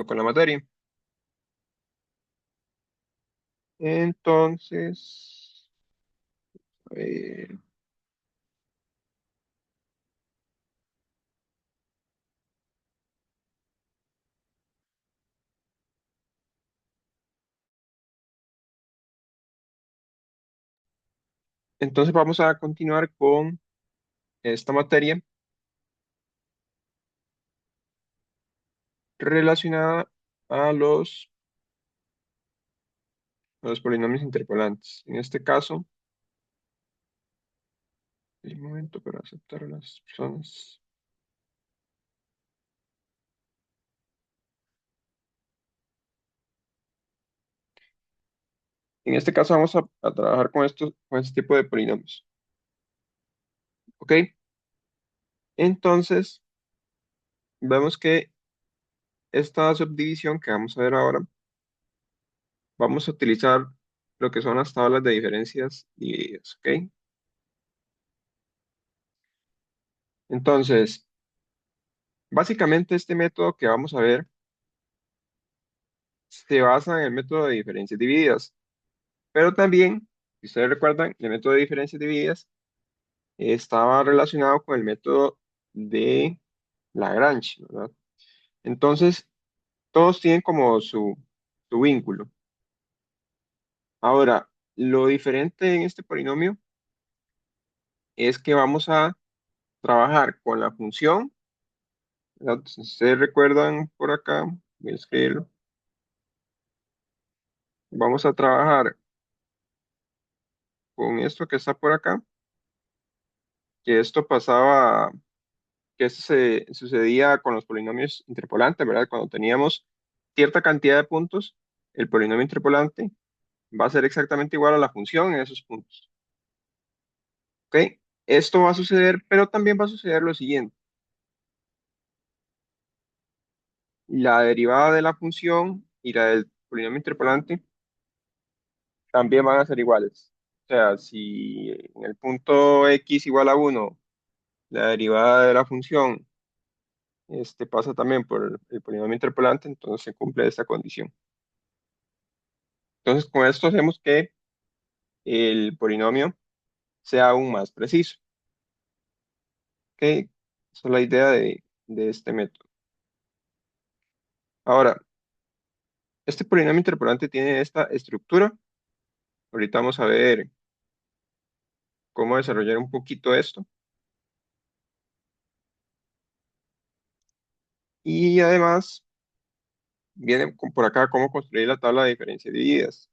con la materia. Entonces, a ver, entonces vamos a continuar con esta materia relacionada a los polinomios interpolantes. En este caso, el momento para aceptar a las personas. En este caso vamos a trabajar con este tipo de polinomios. ¿Ok? Entonces, vemos que esta subdivisión que vamos a ver ahora, vamos a utilizar lo que son las tablas de diferencias divididas. ¿Ok? Entonces, básicamente este método que vamos a ver se basa en el método de diferencias divididas, pero también, si ustedes recuerdan, el método de diferencias divididas estaba relacionado con el método de Lagrange, ¿verdad? Entonces, todos tienen como su vínculo. Ahora, lo diferente en este polinomio es que vamos a trabajar con la función, ¿verdad? Si ustedes recuerdan por acá, voy a escribirlo, vamos a trabajar con esto que está por acá, que esto pasaba, que esto se sucedía con los polinomios interpolantes, ¿verdad? Cuando teníamos cierta cantidad de puntos, el polinomio interpolante va a ser exactamente igual a la función en esos puntos. ¿Ok? Esto va a suceder, pero también va a suceder lo siguiente. La derivada de la función y la del polinomio interpolante también van a ser iguales. O sea, si en el punto x igual a 1, la derivada de la función pasa también por el polinomio interpolante, entonces se cumple esta condición. Entonces, con esto hacemos que el polinomio sea aún más preciso. ¿Ok? Esa es la idea de este método. Ahora, este polinomio interpolante tiene esta estructura. Ahorita vamos a ver cómo desarrollar un poquito esto. Y además, viene por acá cómo construir la tabla de diferencias divididas.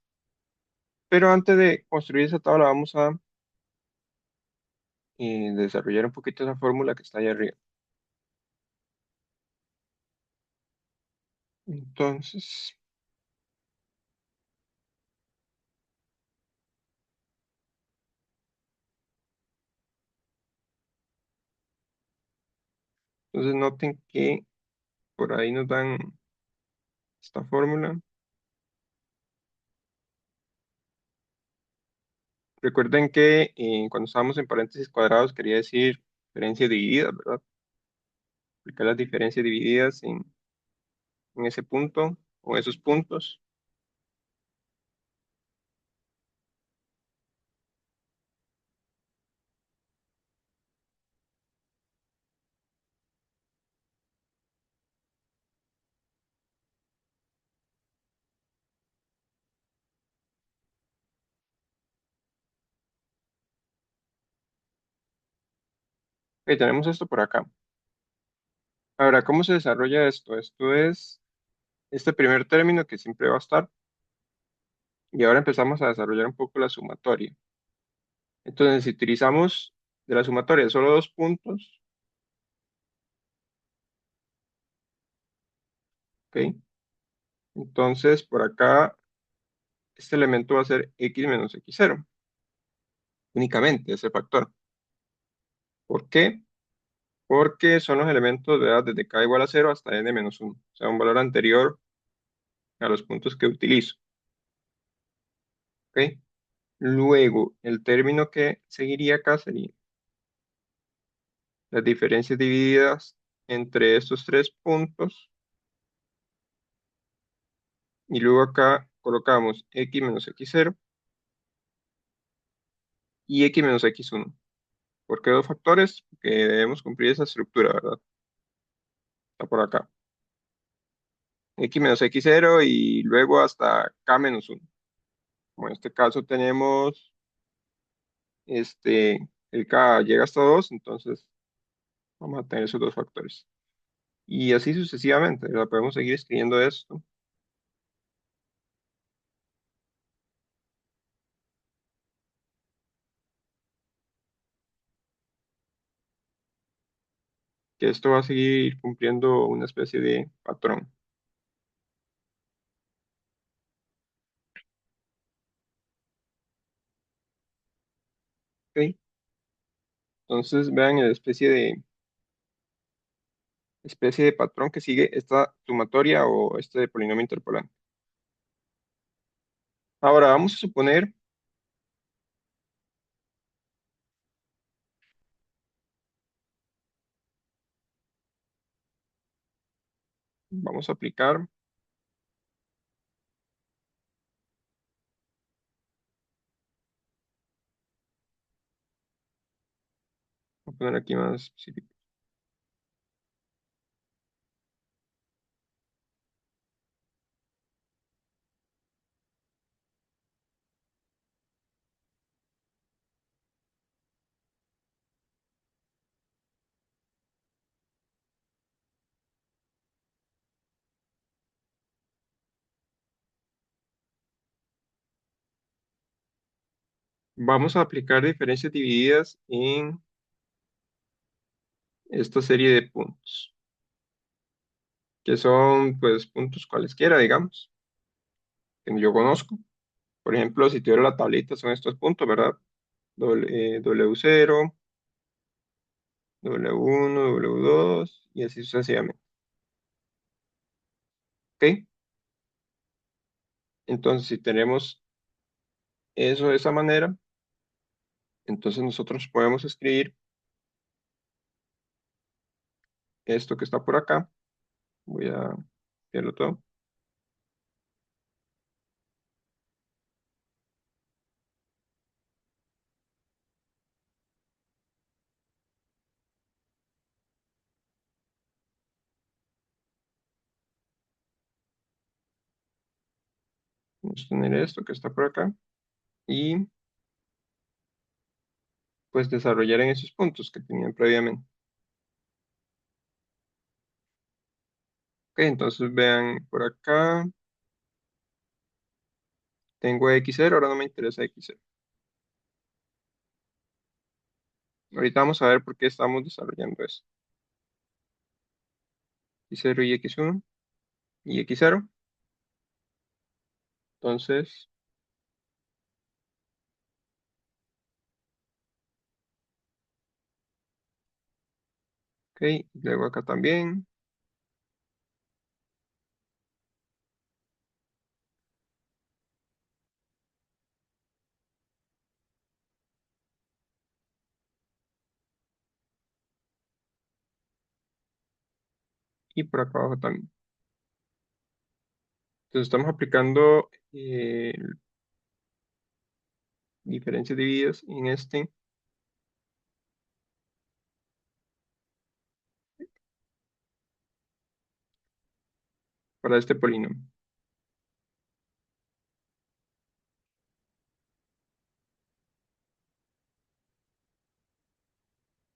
Pero antes de construir esa tabla, vamos a desarrollar un poquito esa fórmula que está ahí arriba. Entonces, noten que por ahí nos dan esta fórmula. Recuerden que cuando estábamos en paréntesis cuadrados quería decir diferencias divididas, ¿verdad? Aplicar las diferencias divididas en ese punto o esos puntos. Ok, tenemos esto por acá. Ahora, ¿cómo se desarrolla esto? Esto es este primer término que siempre va a estar. Y ahora empezamos a desarrollar un poco la sumatoria. Entonces, si utilizamos de la sumatoria solo dos puntos, ¿ok? Entonces, por acá, este elemento va a ser x menos x0, únicamente ese factor. ¿Por qué? Porque son los elementos, ¿verdad? Desde k igual a 0 hasta n menos 1, o sea, un valor anterior a los puntos que utilizo, ¿ok? Luego, el término que seguiría acá sería las diferencias divididas entre estos tres puntos Y luego acá colocamos x menos x0 y x menos x1. ¿Por qué dos factores? Porque debemos cumplir esa estructura, ¿verdad? Está por acá. X menos x0 y luego hasta k menos 1. Como en este caso tenemos el k llega hasta 2, entonces vamos a tener esos dos factores. Y así sucesivamente, ¿verdad? Podemos seguir escribiendo esto, que esto va a seguir cumpliendo una especie de patrón. ¿Ok? Entonces vean la especie de patrón que sigue esta sumatoria o este polinomio interpolante. Ahora vamos a suponer, vamos a aplicar, voy a poner aquí más específico. Vamos a aplicar diferencias divididas en esta serie de puntos, que son pues puntos cualesquiera, digamos, que yo conozco. Por ejemplo, si tuviera la tablita, son estos puntos, ¿verdad? W0, W1, W2 y así sucesivamente. ¿Ok? Entonces, si tenemos eso de esa manera, entonces nosotros podemos escribir esto que está por acá. Voy a hacerlo todo. Vamos a tener esto que está por acá y pues desarrollar en esos puntos que tenían previamente. Ok, entonces vean por acá, tengo x0, ahora no me interesa x0. Ahorita vamos a ver por qué estamos desarrollando eso. X0 y x1 y x0. Entonces, ok, luego acá también. Y por acá abajo también. Entonces estamos aplicando diferencias divididas en para este polinomio.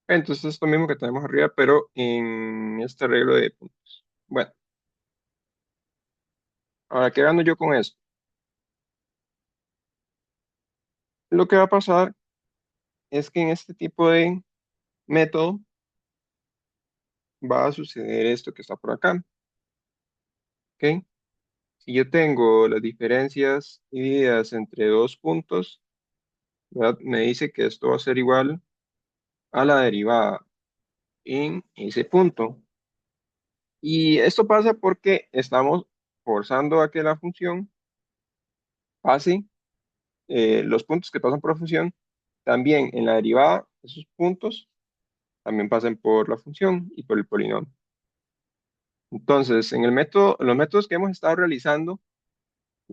Entonces es lo mismo que tenemos arriba, pero en este arreglo de puntos. Bueno, ahora, ¿qué gano yo con esto? Lo que va a pasar es que en este tipo de método va a suceder esto que está por acá, ¿ok? Si yo tengo las diferencias divididas entre dos puntos, ¿verdad? Me dice que esto va a ser igual a la derivada en ese punto. Y esto pasa porque estamos forzando a que la función pase, los puntos que pasan por la función, también en la derivada, esos puntos también pasen por la función y por el polinomio. Entonces, en los métodos que hemos estado realizando,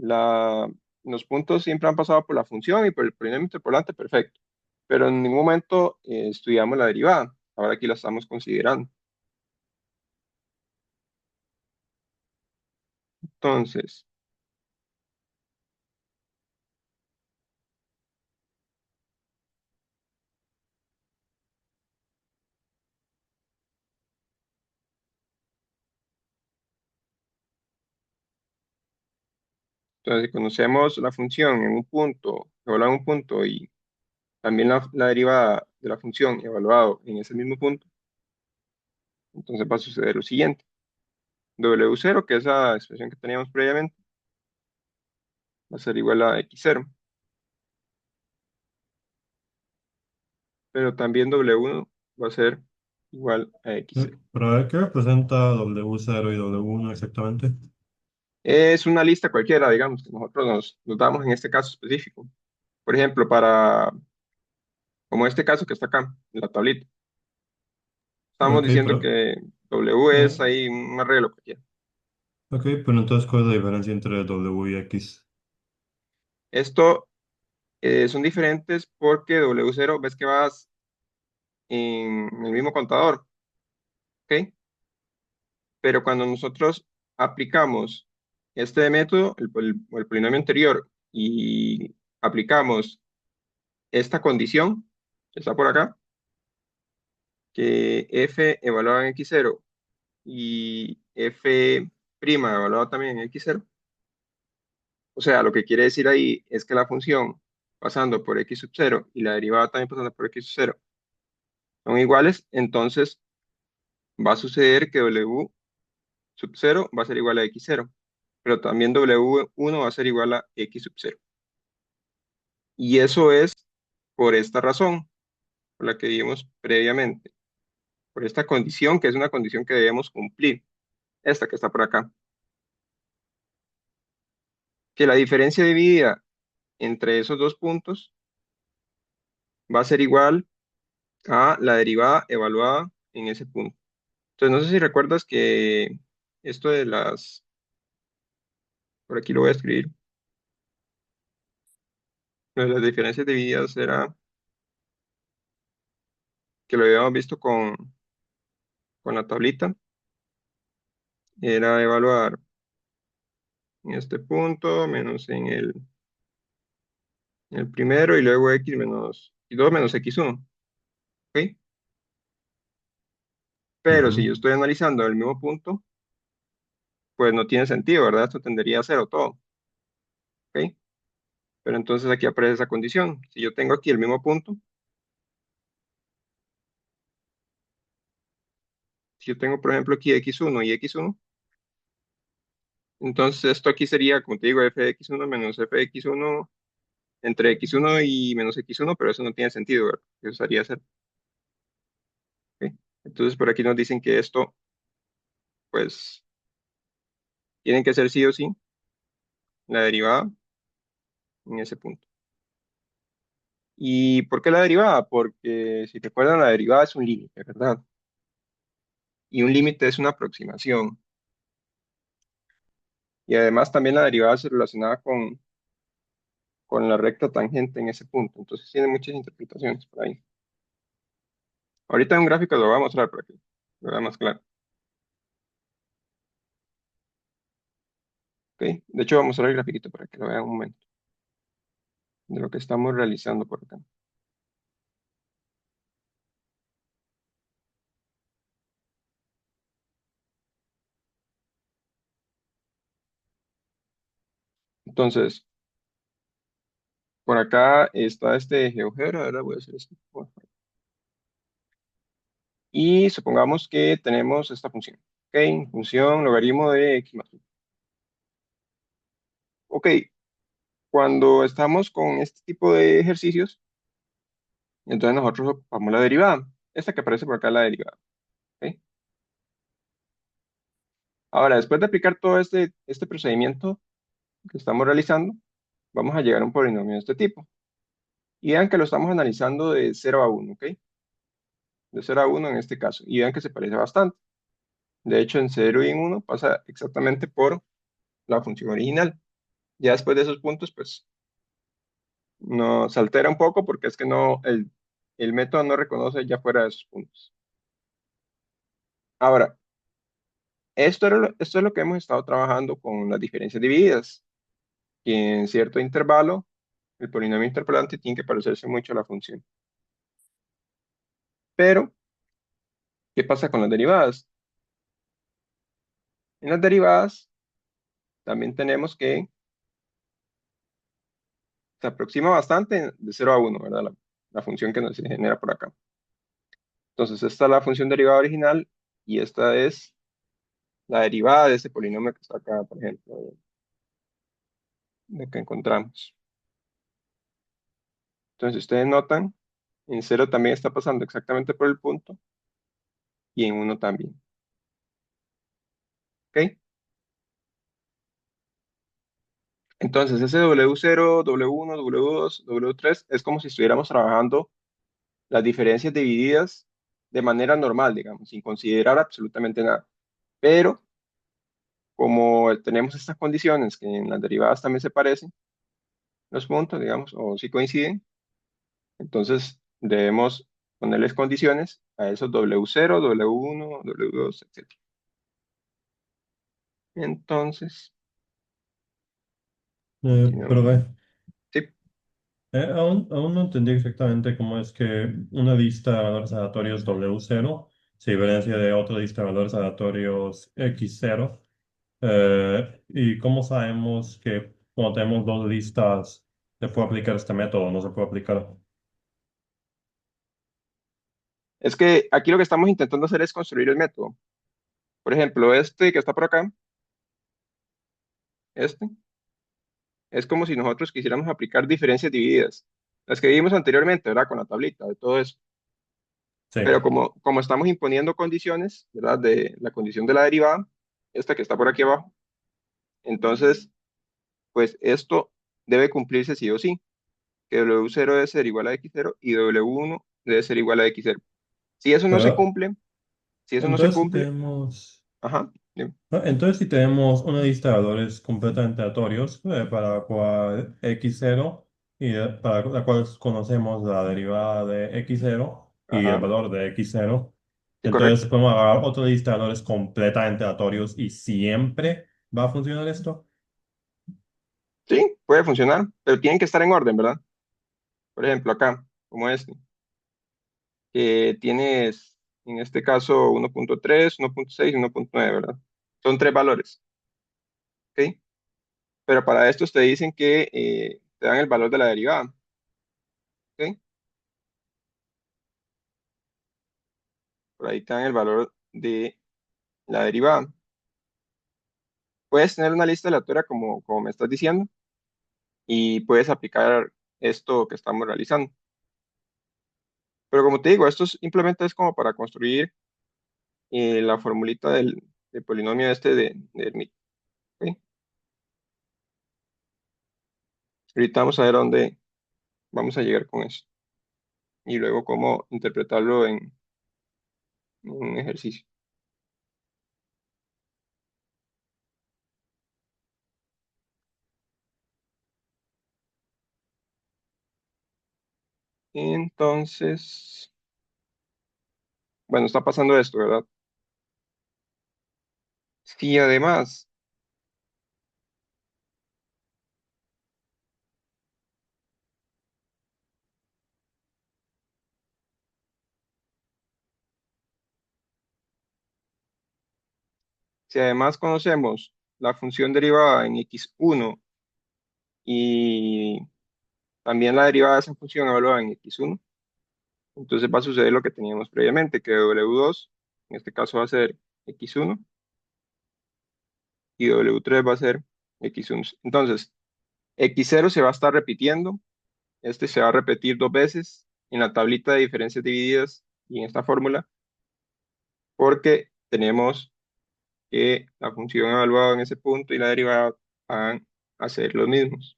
La, los puntos siempre han pasado por la función y por el polinomio interpolante, perfecto. Pero en ningún momento estudiamos la derivada. Ahora aquí la estamos considerando. Entonces, si conocemos la función en un punto, evaluada en un punto y también la derivada de la función evaluado en ese mismo punto, entonces va a suceder lo siguiente. W0, que es la expresión que teníamos previamente, va a ser igual a x0, pero también W1 va a ser igual a x0. Para ver qué representa W0 y W1 exactamente. Es una lista cualquiera, digamos, que nosotros nos damos en este caso específico. Por ejemplo, como este caso que está acá, en la tablita, estamos Ok, diciendo pero, que W es eh, ahí un arreglo cualquiera. ok, pero entonces, ¿cuál es la diferencia entre W y X? Esto son diferentes porque W0 ves que vas en el mismo contador, ¿ok? Pero cuando nosotros aplicamos este método, el polinomio anterior, y aplicamos esta condición que está por acá, que f evaluado en x0 y f' evaluado también en x0, o sea, lo que quiere decir ahí es que la función pasando por x sub 0 y la derivada también pasando por x sub 0 son iguales, entonces va a suceder que w sub 0 va a ser igual a x0, pero también w1 va a ser igual a x sub 0. Y eso es por esta razón, por la que vimos previamente, por esta condición, que es una condición que debemos cumplir, esta que está por acá, que la diferencia dividida entre esos dos puntos va a ser igual a la derivada evaluada en ese punto. Entonces, no sé si recuerdas que esto de por aquí lo voy a escribir, lo de las diferencias divididas era que lo habíamos visto con la tablita, era evaluar en este punto menos en el primero y luego x menos y 2 menos x1, ¿ok? Pero si Ujú. yo estoy analizando el mismo punto, pues no tiene sentido, ¿verdad? Esto tendería a cero todo, ¿ok? Pero entonces aquí aparece esa condición. Si yo tengo aquí el mismo punto, si yo tengo por ejemplo aquí x1 y x1, entonces esto aquí sería, como te digo, f de x1 menos f de x1 entre x1 y menos x1, pero eso no tiene sentido, ¿verdad? Eso sería cero, ¿ok? Entonces por aquí nos dicen que esto, pues, tienen que ser sí o sí la derivada en ese punto. ¿Y por qué la derivada? Porque si recuerdan, la derivada es un límite, ¿verdad? Y un límite es una aproximación. Y además también la derivada se relaciona con la recta tangente en ese punto. Entonces tiene muchas interpretaciones por ahí. Ahorita en un gráfico lo voy a mostrar para que lo vea más claro. ¿Ok? De hecho, voy a mostrar el grafiquito para que lo vean un momento de lo que estamos realizando por acá. Entonces, por acá está este GeoGebra, ahora voy a hacer esto. Y supongamos que tenemos esta función. ¿Ok? Función logaritmo de x más 1. Ok, cuando estamos con este tipo de ejercicios, entonces nosotros ocupamos la derivada. Esta que aparece por acá es la derivada. ¿Ok? Ahora, después de aplicar todo este procedimiento que estamos realizando, vamos a llegar a un polinomio de este tipo. Y vean que lo estamos analizando de 0 a 1, ¿ok? De 0 a 1 en este caso. Y vean que se parece bastante. De hecho, en 0 y en 1 pasa exactamente por la función original. Ya después de esos puntos, pues no se altera un poco porque es que no, el método no reconoce ya fuera de esos puntos. Ahora, esto es lo que hemos estado trabajando con las diferencias divididas, que en cierto intervalo el polinomio interpolante tiene que parecerse mucho a la función. Pero, ¿qué pasa con las derivadas? En las derivadas también tenemos que se aproxima bastante de 0 a 1, ¿verdad? La función que nos genera por acá. Entonces, esta es la función derivada original y esta es la derivada de ese polinomio que está acá, por ejemplo, de que encontramos. Entonces, si ustedes notan, en 0 también está pasando exactamente por el punto y en 1 también. ¿Ok? Entonces, ese W0, W1, W2, W3 es como si estuviéramos trabajando las diferencias divididas de manera normal, digamos, sin considerar absolutamente nada. Pero como tenemos estas condiciones que en las derivadas también se parecen, los puntos, digamos, o si coinciden, entonces debemos ponerles condiciones a esos W0, W1, W2, etc. Entonces, Pero continuamos. ve, Sí, aún no entendí exactamente cómo es que una lista de valores aleatorios W0 se diferencia de otra lista de valores aleatorios X0. ¿Y cómo sabemos que cuando tenemos dos listas se puede aplicar este método o no se puede aplicar? es que aquí lo que estamos intentando hacer es construir el método. Por ejemplo, este que está por acá, este, es como si nosotros quisiéramos aplicar diferencias divididas, las que vimos anteriormente, ¿verdad? Con la tablita de todo eso. Sí, Pero como estamos imponiendo condiciones, ¿verdad? De la condición de la derivada, esta que está por aquí abajo, entonces, pues esto debe cumplirse sí o sí, que W0 debe ser igual a X0 y W1 debe ser igual a X0. Si eso no se pero cumple, si eso no se entonces si cumple, tenemos... ajá, dime. Entonces, si tenemos una lista de valores completamente aleatorios para la cual x0 y para la cual conocemos la derivada de x0 y el Ajá, valor de x0, sí, entonces correcto. podemos agarrar otra lista de valores completamente aleatorios y siempre va a funcionar esto. Sí, puede funcionar, pero tienen que estar en orden, ¿verdad? Por ejemplo, acá, como este, que tienes, en este caso, 1.3, 1.6 y 1.9, ¿verdad? Son tres valores, ¿ok? Pero para estos te dicen que te dan el valor de la derivada, ¿ok? Por ahí te dan el valor de la derivada. Puedes tener una lista aleatoria como me estás diciendo y puedes aplicar esto que estamos realizando. Pero como te digo, esto simplemente es como para construir la formulita del polinomio este de Hermite, ¿ok? Ahorita vamos a ver a dónde vamos a llegar con eso y luego cómo interpretarlo en un ejercicio. Entonces, bueno, está pasando esto, ¿verdad? Si además conocemos la función derivada en x1 y también la derivada de esa función evaluada en x1, entonces va a suceder lo que teníamos previamente, que W2 en este caso va a ser x1 y W3 va a ser x1. Entonces, x0 se va a estar repitiendo, este se va a repetir dos veces en la tablita de diferencias divididas y en esta fórmula, porque tenemos que la función evaluada en ese punto y la derivada van a ser los mismos.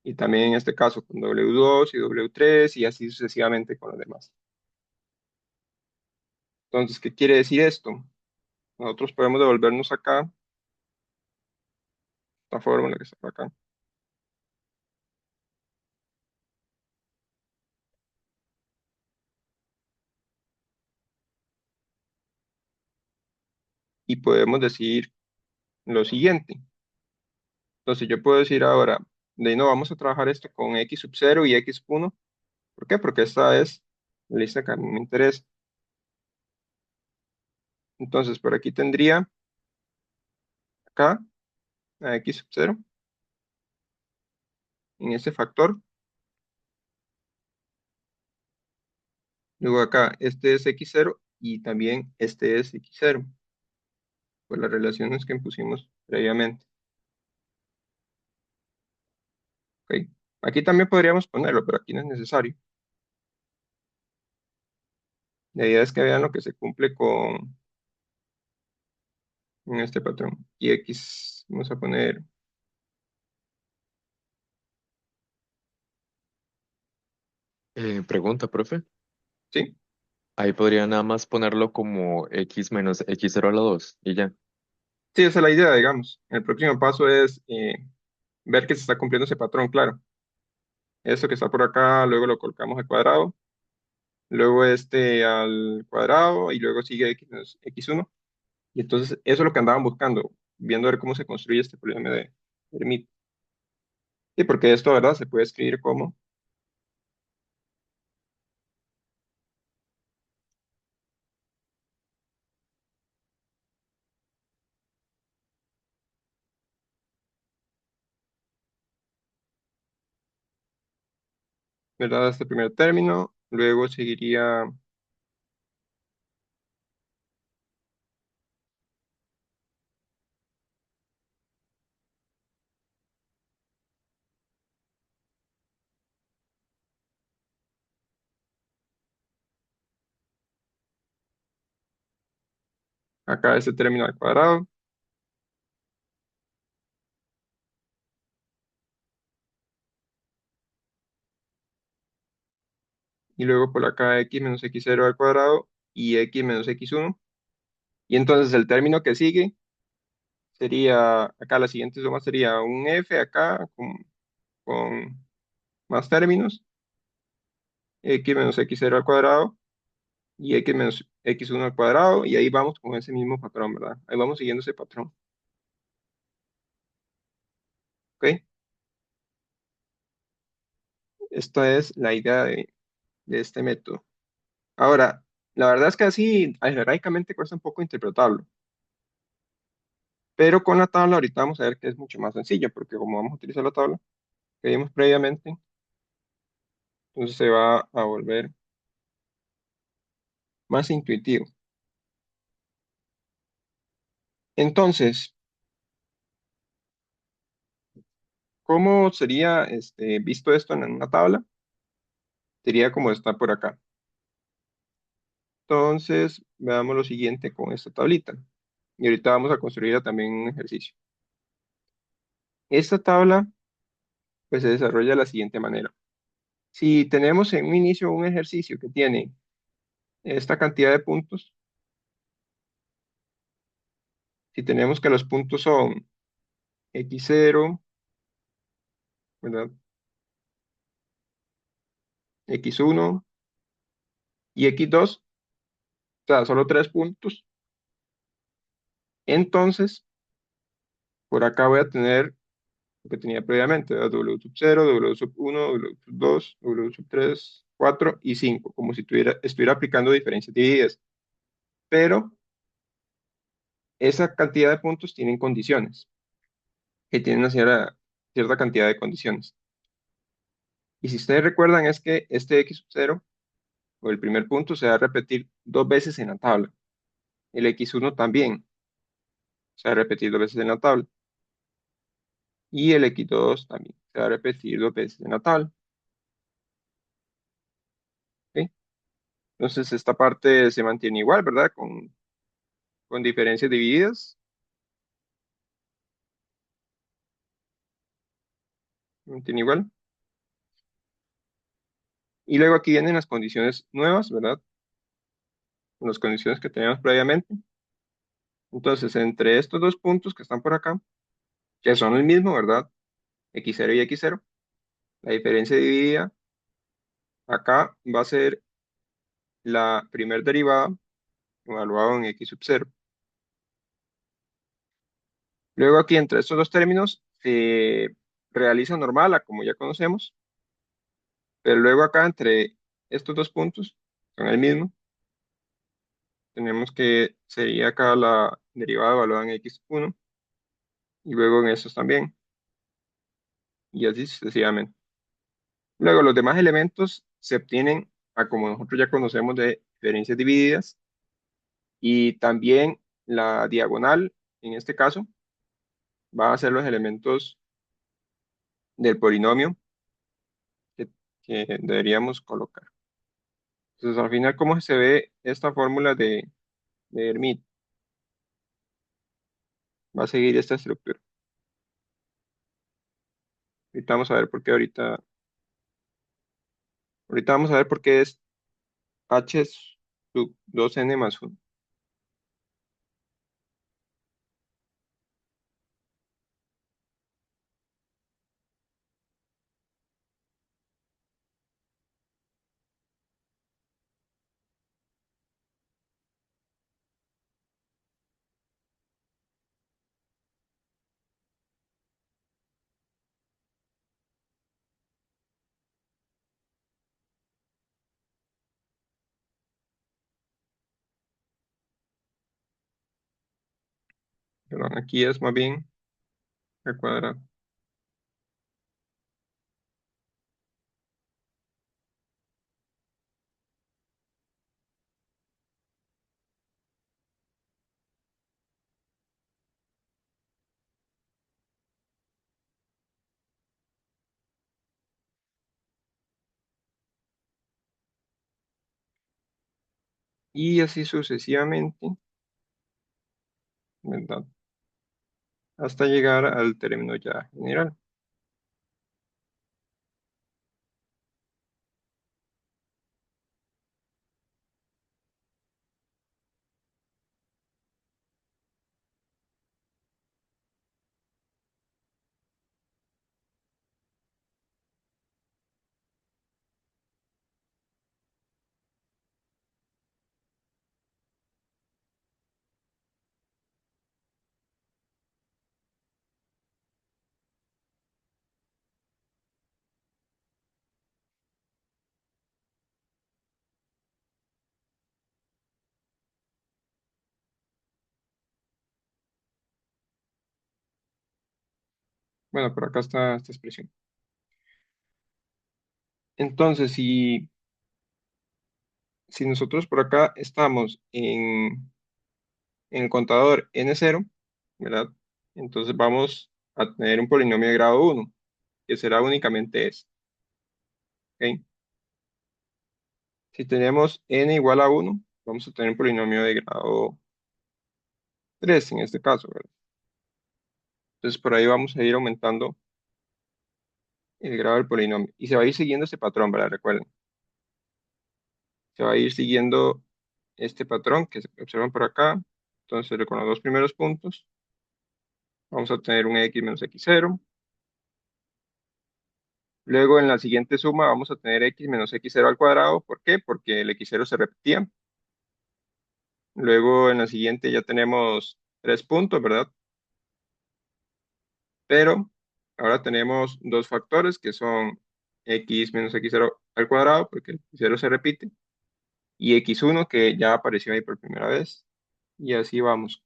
Y también en este caso con W2 y W3 y así sucesivamente con los demás. Entonces, ¿qué quiere decir esto? Nosotros podemos devolvernos acá. esta fórmula que está por acá. Y podemos decir lo siguiente. Entonces yo puedo decir ahora, de ahí no vamos a trabajar esto con x sub 0 y x sub 1. ¿Por qué? Porque esta es la lista que a mí me interesa. Entonces por aquí tendría acá a x sub 0 en este factor. Luego acá este es x0 y también este es x0, por las relaciones que pusimos previamente. ¿Ok? Aquí también podríamos ponerlo, pero aquí no es necesario. La idea es que vean lo que se cumple con este patrón. Y x, vamos a poner, Pregunta, profe. ¿sí? Ahí podría nada más ponerlo como x menos x0 a la 2 y ya. Sí, esa es la idea, digamos. El próximo paso es ver que se está cumpliendo ese patrón, claro. Esto que está por acá, luego lo colocamos al cuadrado, luego este al cuadrado y luego sigue x menos x1. Y entonces eso es lo que andaban buscando, viendo a ver cómo se construye este polinomio de Hermite. Sí, porque esto, ¿verdad? Se puede escribir como, ¿verdad? Este primer término, luego seguiría acá este término al cuadrado, y luego por acá x menos x0 al cuadrado y x menos x1. Y entonces el término que sigue sería, acá la siguiente suma sería un f acá con más términos, x menos x0 al cuadrado y x menos x1 al cuadrado, y ahí vamos con ese mismo patrón, ¿verdad? Ahí vamos siguiendo ese patrón, ¿ok? Esta es la idea de este método. Ahora, la verdad es que así algebraicamente cuesta un poco interpretarlo, pero con la tabla ahorita vamos a ver que es mucho más sencillo, porque como vamos a utilizar la tabla que vimos previamente, entonces se va a volver más intuitivo. Entonces, ¿cómo sería visto esto en una tabla? Sería como está por acá. Entonces, veamos lo siguiente con esta tablita. Y ahorita vamos a construir también un ejercicio. Esta tabla pues se desarrolla de la siguiente manera. Si tenemos en un inicio un ejercicio que tiene esta cantidad de puntos, si tenemos que los puntos son x0, ¿verdad? x1 y x2, o sea, solo tres puntos, entonces por acá voy a tener lo que tenía previamente, ¿verdad? W sub 0, W sub 1, W sub 2, W sub 3, 4 y 5, como si estuviera aplicando diferencias divididas. Pero esa cantidad de puntos tienen condiciones, que tienen una cierta cantidad de condiciones. Y si ustedes recuerdan es que este x sub 0, o el primer punto, se va a repetir dos veces en la tabla. El x1 también se va a repetir dos veces en la tabla. Y el x2 también se va a repetir dos veces en la tabla. ¿Ok? Entonces esta parte se mantiene igual, ¿verdad? Con diferencias divididas. Se mantiene igual. Y luego aquí vienen las condiciones nuevas, ¿verdad? Las condiciones que teníamos previamente. Entonces, entre estos dos puntos que están por acá, que son el mismo, ¿verdad? X0 y X0. La diferencia dividida acá va a ser la primer derivada evaluado en X sub 0. Luego aquí entre estos dos términos se realiza normal, a como ya conocemos, pero luego acá entre estos dos puntos, son el mismo, tenemos que sería acá la derivada evaluada en X1 y luego en estos también, y así sucesivamente. Luego los demás elementos se obtienen a como nosotros ya conocemos de diferencias divididas y también la diagonal, en este caso, va a ser los elementos del polinomio que, que deberíamos colocar. Entonces, al final, ¿cómo se ve esta fórmula de Hermite? Va a seguir esta estructura. Ahorita vamos a ver por qué ahorita vamos a ver por qué es h sub 2n más 1. Perdón, aquí es más bien al cuadrado. Y así sucesivamente, ¿verdad? Hasta llegar al término ya general. Bueno, por acá está esta expresión. Entonces, si nosotros por acá estamos en el contador n0, ¿verdad? Entonces vamos a tener un polinomio de grado 1, que será únicamente este. ¿Ok? Si tenemos n igual a 1, vamos a tener un polinomio de grado 3 en este caso, ¿verdad? Entonces por ahí vamos a ir aumentando el grado del polinomio. Y se va a ir siguiendo este patrón, ¿verdad? Recuerden, se va a ir siguiendo este patrón que se observan por acá. Entonces con los dos primeros puntos vamos a tener un x menos x0. Luego en la siguiente suma vamos a tener x menos x0 al cuadrado. ¿Por qué? Porque el x0 se repetía. Luego en la siguiente ya tenemos tres puntos, ¿verdad? Pero ahora tenemos dos factores que son x menos x0 al cuadrado, porque el x0 se repite, y x1 que ya apareció ahí por primera vez. Y así vamos,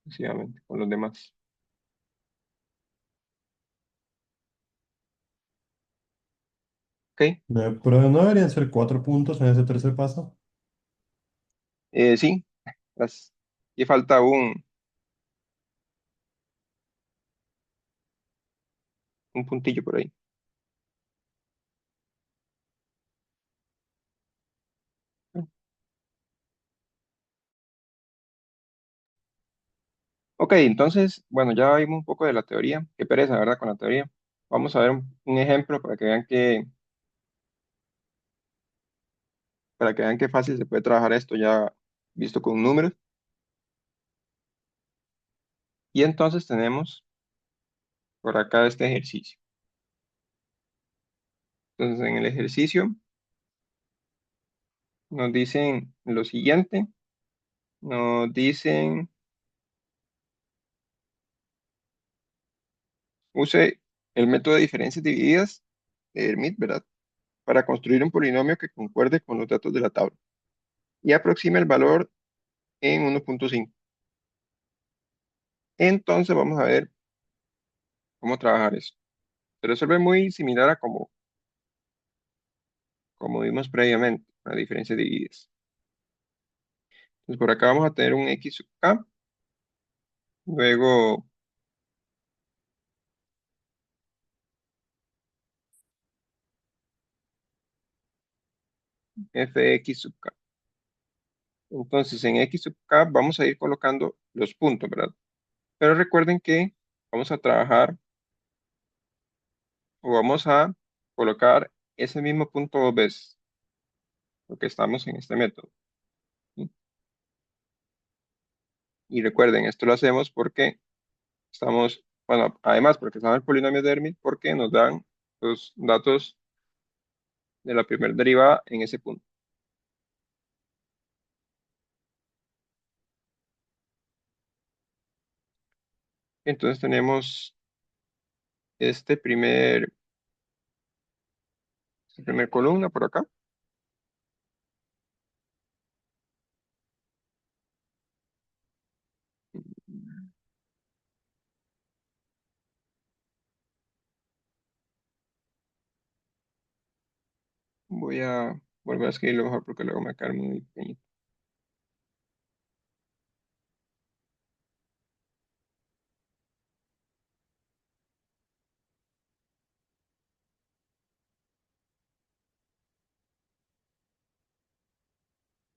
sucesivamente, con los demás. ¿Ok? Pero no deberían ser 4 puntos en ese tercer paso. Sí, gracias. Y falta un puntillo por ahí. Ok, entonces, bueno, ya vimos un poco de la teoría. Qué pereza, ¿verdad? Con la teoría. Vamos a ver un ejemplo para que vean qué fácil se puede trabajar esto ya visto con números. Y entonces tenemos por acá este ejercicio. Entonces, en el ejercicio nos dicen lo siguiente, nos dicen, use el método de diferencias divididas de Hermite, ¿verdad? Para construir un polinomio que concuerde con los datos de la tabla y aproxime el valor en 1.5. Entonces, vamos a ver cómo trabajar eso. Se resuelve muy similar a como vimos previamente, las diferencias divididas. Entonces, por acá vamos a tener un x sub k, luego fx sub k. Entonces, en x sub k vamos a ir colocando los puntos, ¿verdad? Pero recuerden que vamos a trabajar o vamos a colocar ese mismo punto dos veces, porque estamos en este método. ¿Sí? Y recuerden, esto lo hacemos porque estamos, bueno, además porque estamos en el polinomio de Hermite, porque nos dan los datos de la primera derivada en ese punto. Entonces tenemos esta primer columna por acá. Voy a volver a escribirlo mejor porque luego me va a quedar muy pequeñito.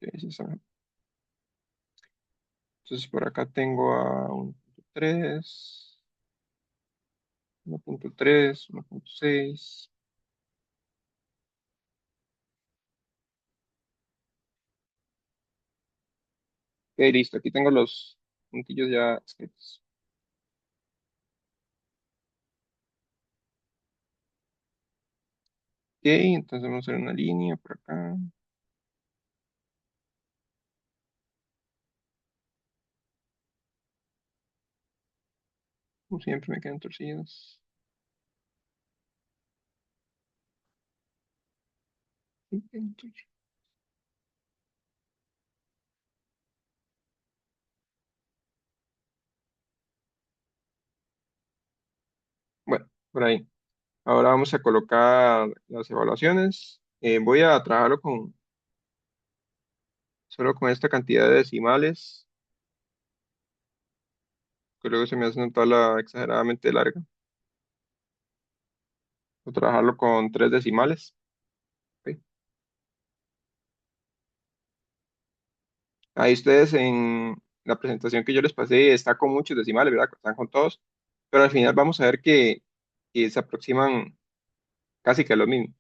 Ok, sí está mejor. Entonces por acá tengo a 1.3, 1.3, 1.6. Ok, listo. Aquí tengo los puntillos ya escritos. Ok, entonces vamos a hacer una línea por acá. Como siempre me quedan torcidos. Sí, quedan torcidos. Bueno, por ahí. Ahora vamos a colocar las evaluaciones. Voy a trabajarlo solo con esta cantidad de decimales, que luego se me hace una tabla exageradamente larga. Voy a trabajarlo con 3 decimales. Ok. Ahí ustedes en la presentación que yo les pasé está con muchos decimales, ¿verdad? Están con todos, pero al final vamos a ver que se aproximan casi que a lo mismo.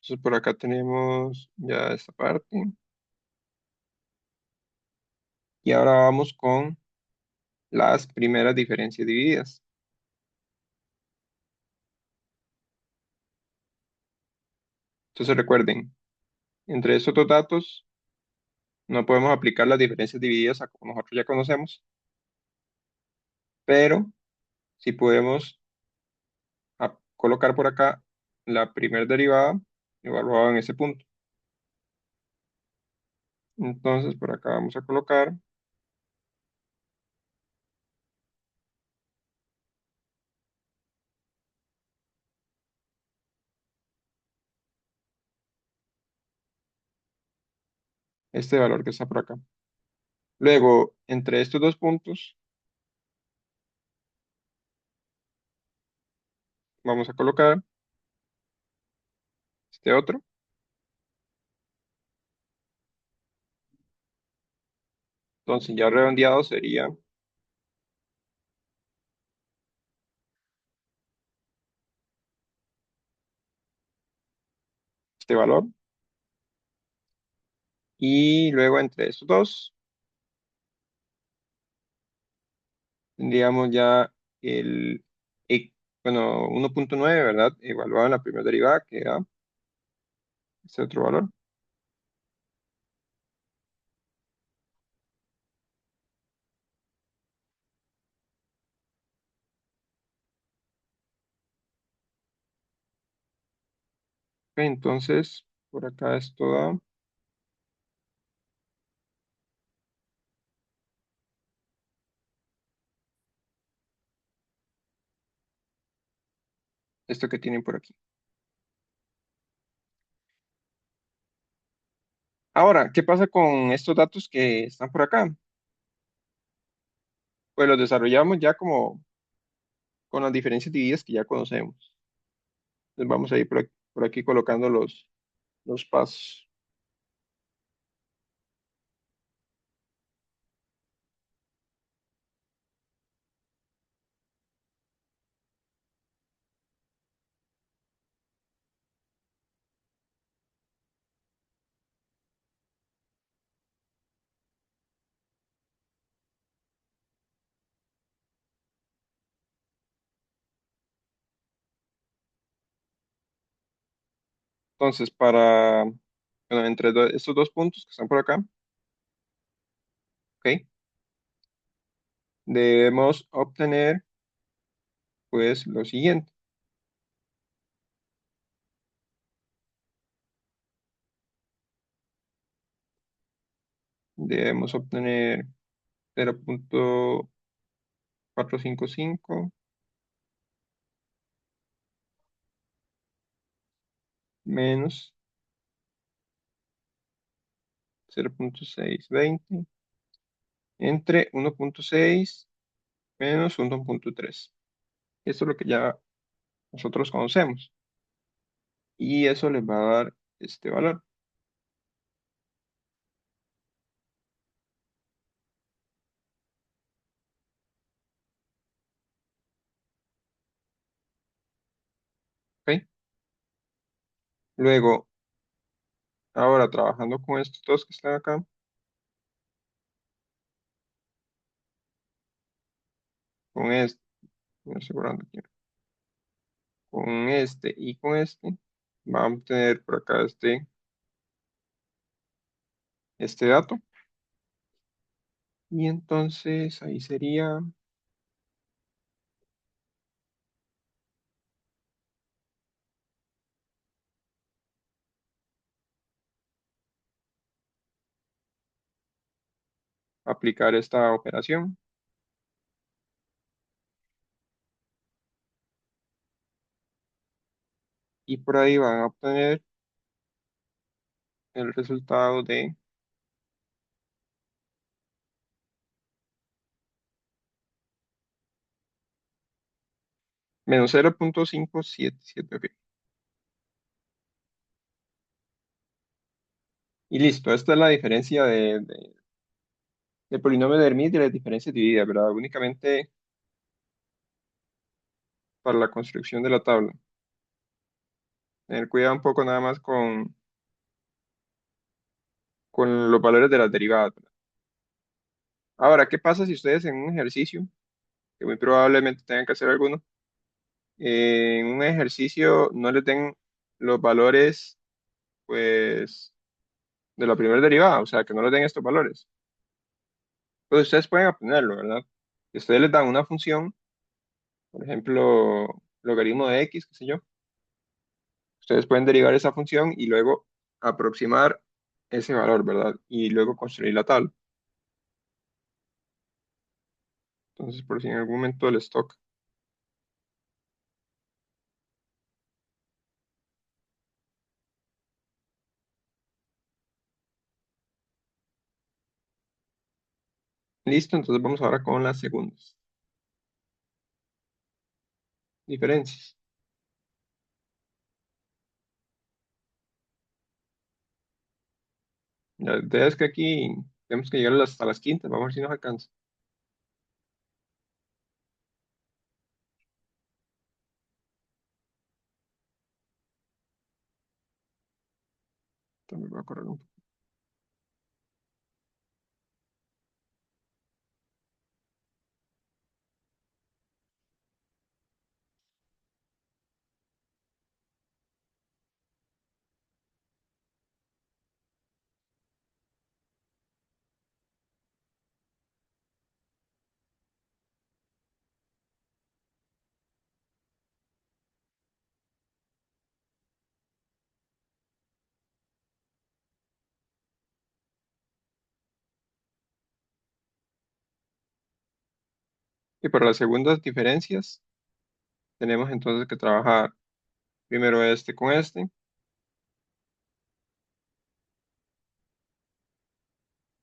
Entonces por acá tenemos ya esta parte. Y ahora vamos con las primeras diferencias divididas. Entonces recuerden, entre estos dos datos no podemos aplicar las diferencias divididas a como nosotros ya conocemos, pero sí podemos colocar por acá la primera derivada evaluada en ese punto. Entonces por acá vamos a colocar este valor que está por acá. Luego, entre estos dos puntos, vamos a colocar este otro. Entonces ya redondeado sería este valor. Y luego entre estos dos tendríamos ya el, e- bueno, 1.9, ¿verdad? Evaluado en la primera derivada, que da este otro valor. Ok, entonces, por acá esto da esto que tienen por aquí. Ahora, ¿qué pasa con estos datos que están por acá? Pues los desarrollamos ya como con las diferencias divididas que ya conocemos. Entonces vamos a ir por aquí colocando los pasos. Entonces, bueno, entre estos dos puntos que están por acá, ¿ok? Debemos obtener, pues, lo siguiente. Debemos obtener 0.455 menos 0.620 entre 1.6 menos 1.3. Esto es lo que ya nosotros conocemos. Y eso les va a dar este valor. ¿Ok? Luego, ahora trabajando con estos dos que están acá, con este, voy asegurando aquí, con este y con este, vamos a tener por acá este dato. Y entonces ahí sería aplicar esta operación. Y por ahí van a obtener el resultado de menos 0.577. Ok. Y listo, esta es la diferencia de polinomio de Hermite y las diferencias divididas, ¿verdad? Únicamente para la construcción de la tabla. Tener cuidado un poco nada más con los valores de las derivadas, ¿verdad? Ahora, ¿qué pasa si ustedes en un ejercicio, que muy probablemente tengan que hacer alguno, en un ejercicio no les den los valores, pues, de la primera derivada, o sea, que no les den estos valores? Pues ustedes pueden obtenerlo, ¿verdad? Si ustedes les dan una función, por ejemplo, logaritmo de x, qué sé yo, ustedes pueden derivar esa función y luego aproximar ese valor, ¿verdad? Y luego construir la tabla. Entonces, por si en algún momento les toca. Listo, entonces vamos ahora con las segundas diferencias. La idea es que aquí Tenemos que llegar hasta las quintas, vamos a ver si nos alcanza. También voy a correr un poco. Y para las segundas diferencias, tenemos entonces que trabajar primero este con este.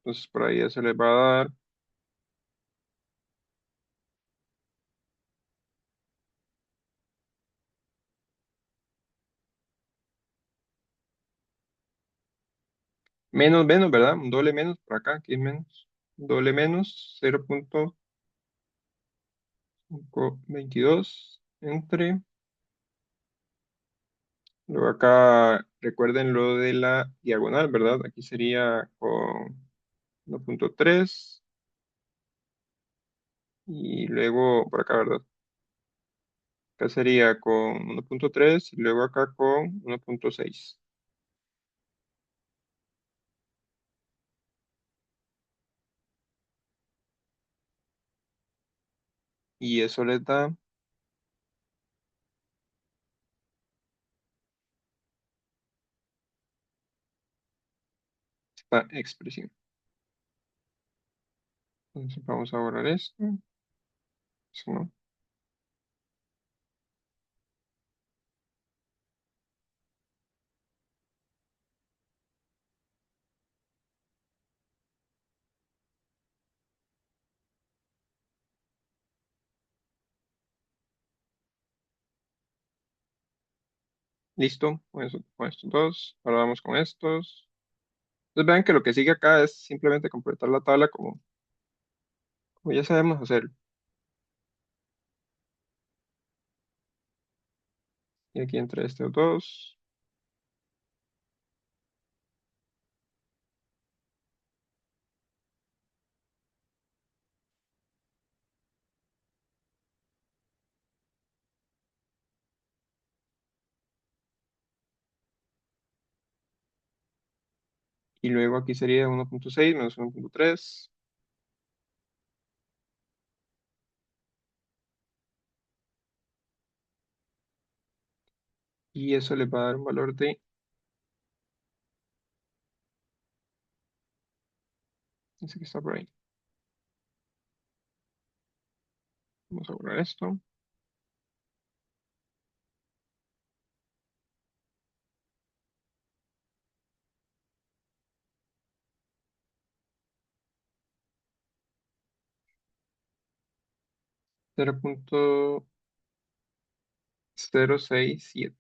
Entonces por ahí eso les va a dar menos menos, ¿verdad? Un doble menos por acá, aquí es menos. Doble menos 0.522 entre. Luego acá recuerden lo de la diagonal, ¿verdad? Aquí sería con 1.3 y luego por acá, ¿verdad? Acá sería con 1.3 y luego acá con 1.6. Y eso les da esta expresión. Entonces vamos a borrar esto. Eso no. 'Listo, con estos dos. Ahora vamos con estos. Entonces vean que lo que sigue acá es simplemente completar la tabla como ya sabemos hacer. Y aquí entre estos dos. Y luego aquí sería 1.6 menos 1.3. Y eso le va a dar un valor de ese que está por ahí. Vamos a borrar esto. 0.067.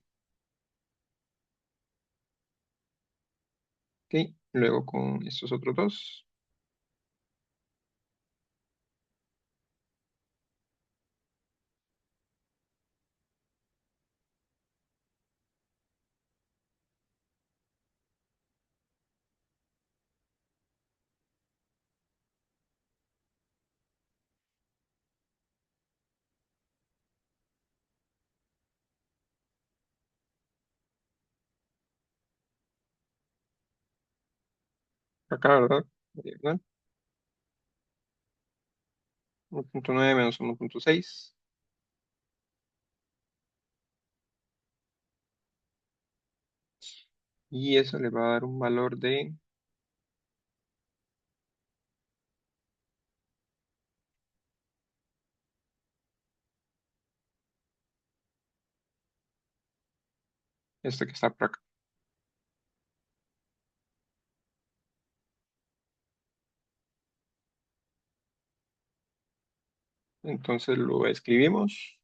Ok, luego con estos otros dos. Acá, ¿verdad? Diagonal. 1.9 menos 1.6. Y eso le va a dar un valor de este que está por acá. Entonces lo escribimos.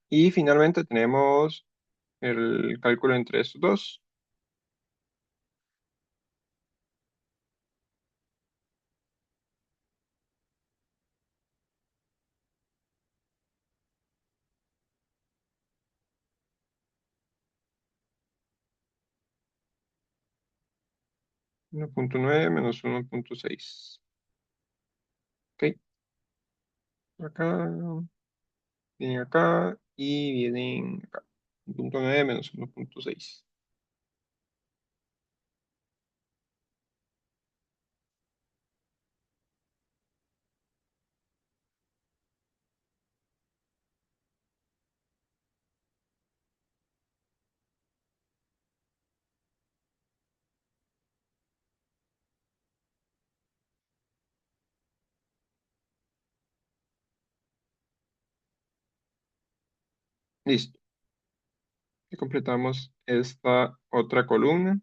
Y finalmente tenemos el cálculo entre estos dos. 1.9 menos 1.6. Ok, por acá, vienen acá y vienen acá. 1.9 menos 1.6. Listo. Y completamos esta otra columna.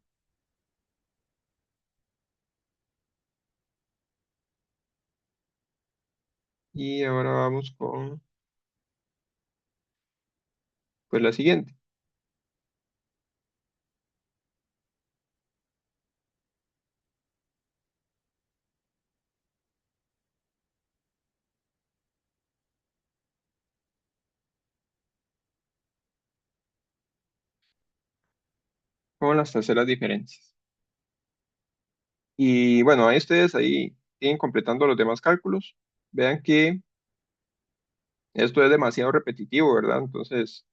Y ahora vamos con pues, la siguiente. Con las terceras diferencias. Y bueno, ahí ustedes ahí siguen completando los demás cálculos. Vean que esto es demasiado repetitivo, ¿verdad? Entonces,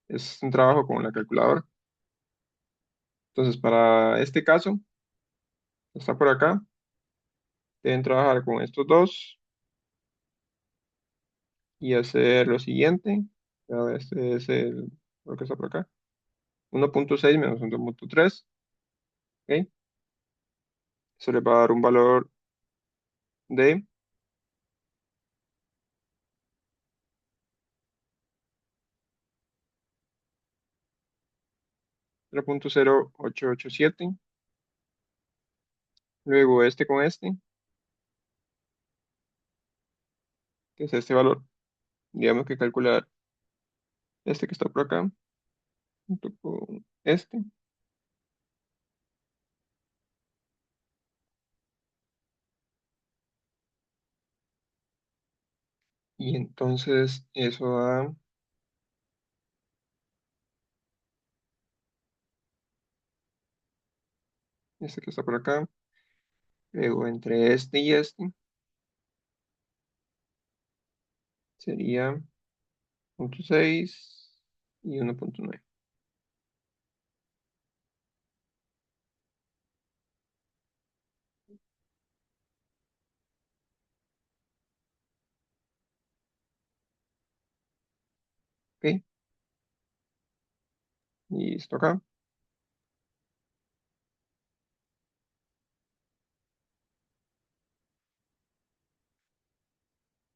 es un trabajo con la calculadora. Entonces, para este caso, está por acá, deben trabajar con estos dos y hacer lo siguiente. Este es lo que está por acá. 1.6 menos 1.3. ¿Ok? Eso les va a dar un valor de 0.0887. Luego este con este, que es este valor. Digamos que calcular este que está por acá, junto con este. Y entonces eso da este que está por acá. Luego entre este y este sería 0.6 y 1.9. ¿Ok? Y esto acá.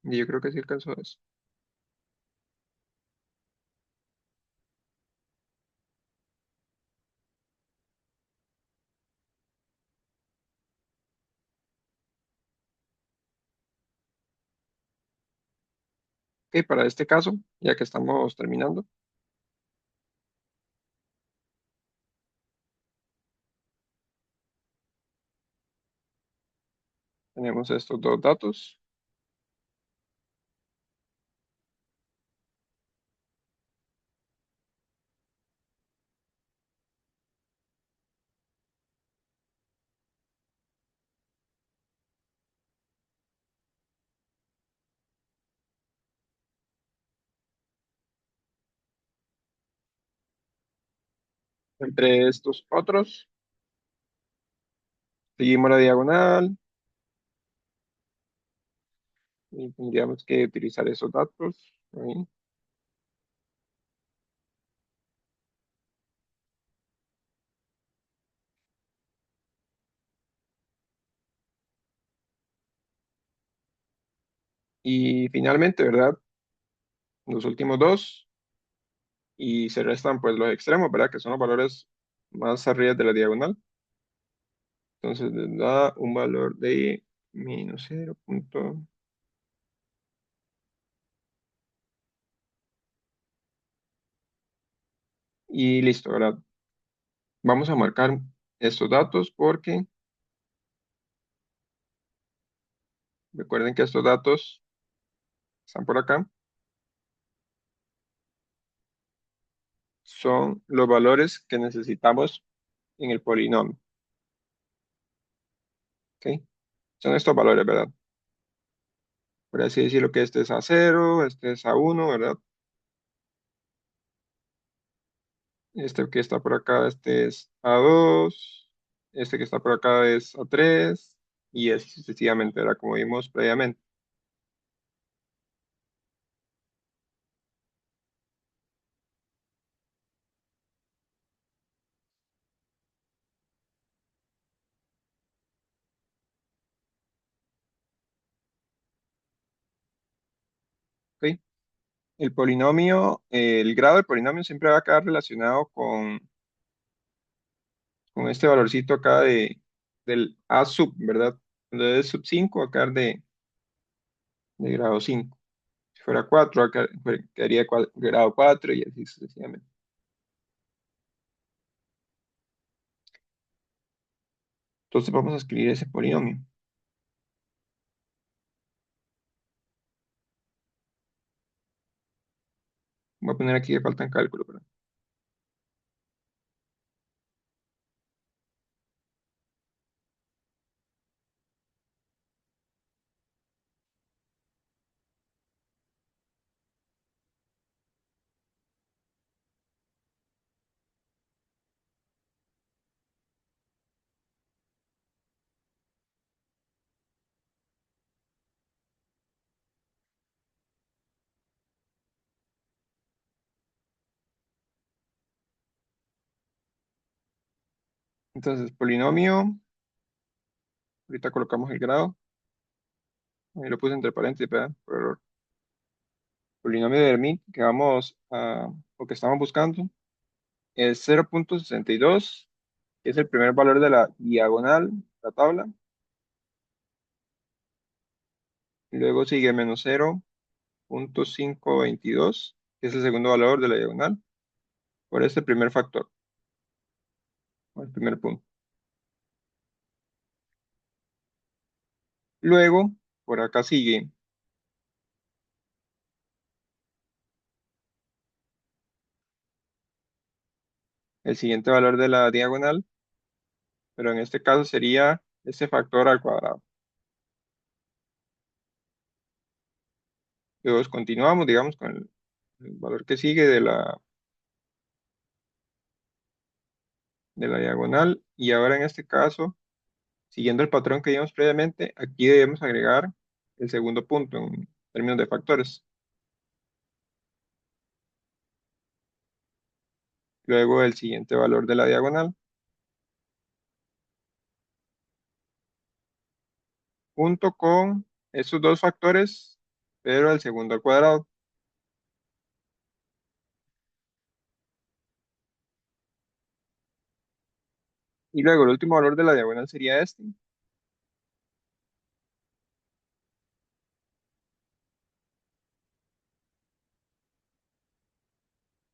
Y yo creo que sí alcanzó eso. Ok, para este caso, ya que estamos terminando, tenemos estos dos datos. Entre estos otros, seguimos la diagonal y tendríamos que utilizar esos datos. Ahí. Y finalmente, ¿verdad? Los últimos dos y se restan pues los extremos, ¿verdad? Que son los valores más arriba de la diagonal. Entonces les da un valor de menos 0. Y listo, ¿verdad? Vamos a marcar estos datos porque recuerden que estos datos están por acá. Son los valores que necesitamos en el polinomio. ¿ok? Son estos valores, ¿verdad? Por así decirlo que este es A0, este es A1, ¿verdad? Este que está por acá, este es A2, este que está por acá es A3, y así sucesivamente, ¿verdad? Como vimos previamente. ¿Ok? El polinomio, el grado del polinomio siempre va a quedar relacionado con este valorcito acá del A sub, ¿verdad? Cuando es sub 5 va a quedar de grado 5. Si fuera 4, quedaría grado 4 y así sucesivamente. Entonces vamos a escribir ese polinomio. Voy a poner aquí que faltan cálculo, ¿verdad? Entonces, polinomio, ahorita colocamos el grado, ahí lo puse entre paréntesis, ¿verdad? Por error. Polinomio de Hermite que vamos a, o que estamos buscando, es 0,62, que es el primer valor de la diagonal, la tabla. Y luego sigue menos 0,522, que es el segundo valor de la diagonal, por este primer factor, o el primer punto. Luego, por acá sigue el siguiente valor de la diagonal, pero en este caso sería ese factor al cuadrado. Luego continuamos, digamos, con el valor que sigue de la diagonal, y ahora en este caso, siguiendo el patrón que vimos previamente, aquí debemos agregar el segundo punto en términos de factores. Luego el siguiente valor de la diagonal, junto con esos dos factores, pero el segundo al cuadrado. Y luego el último valor de la diagonal sería este.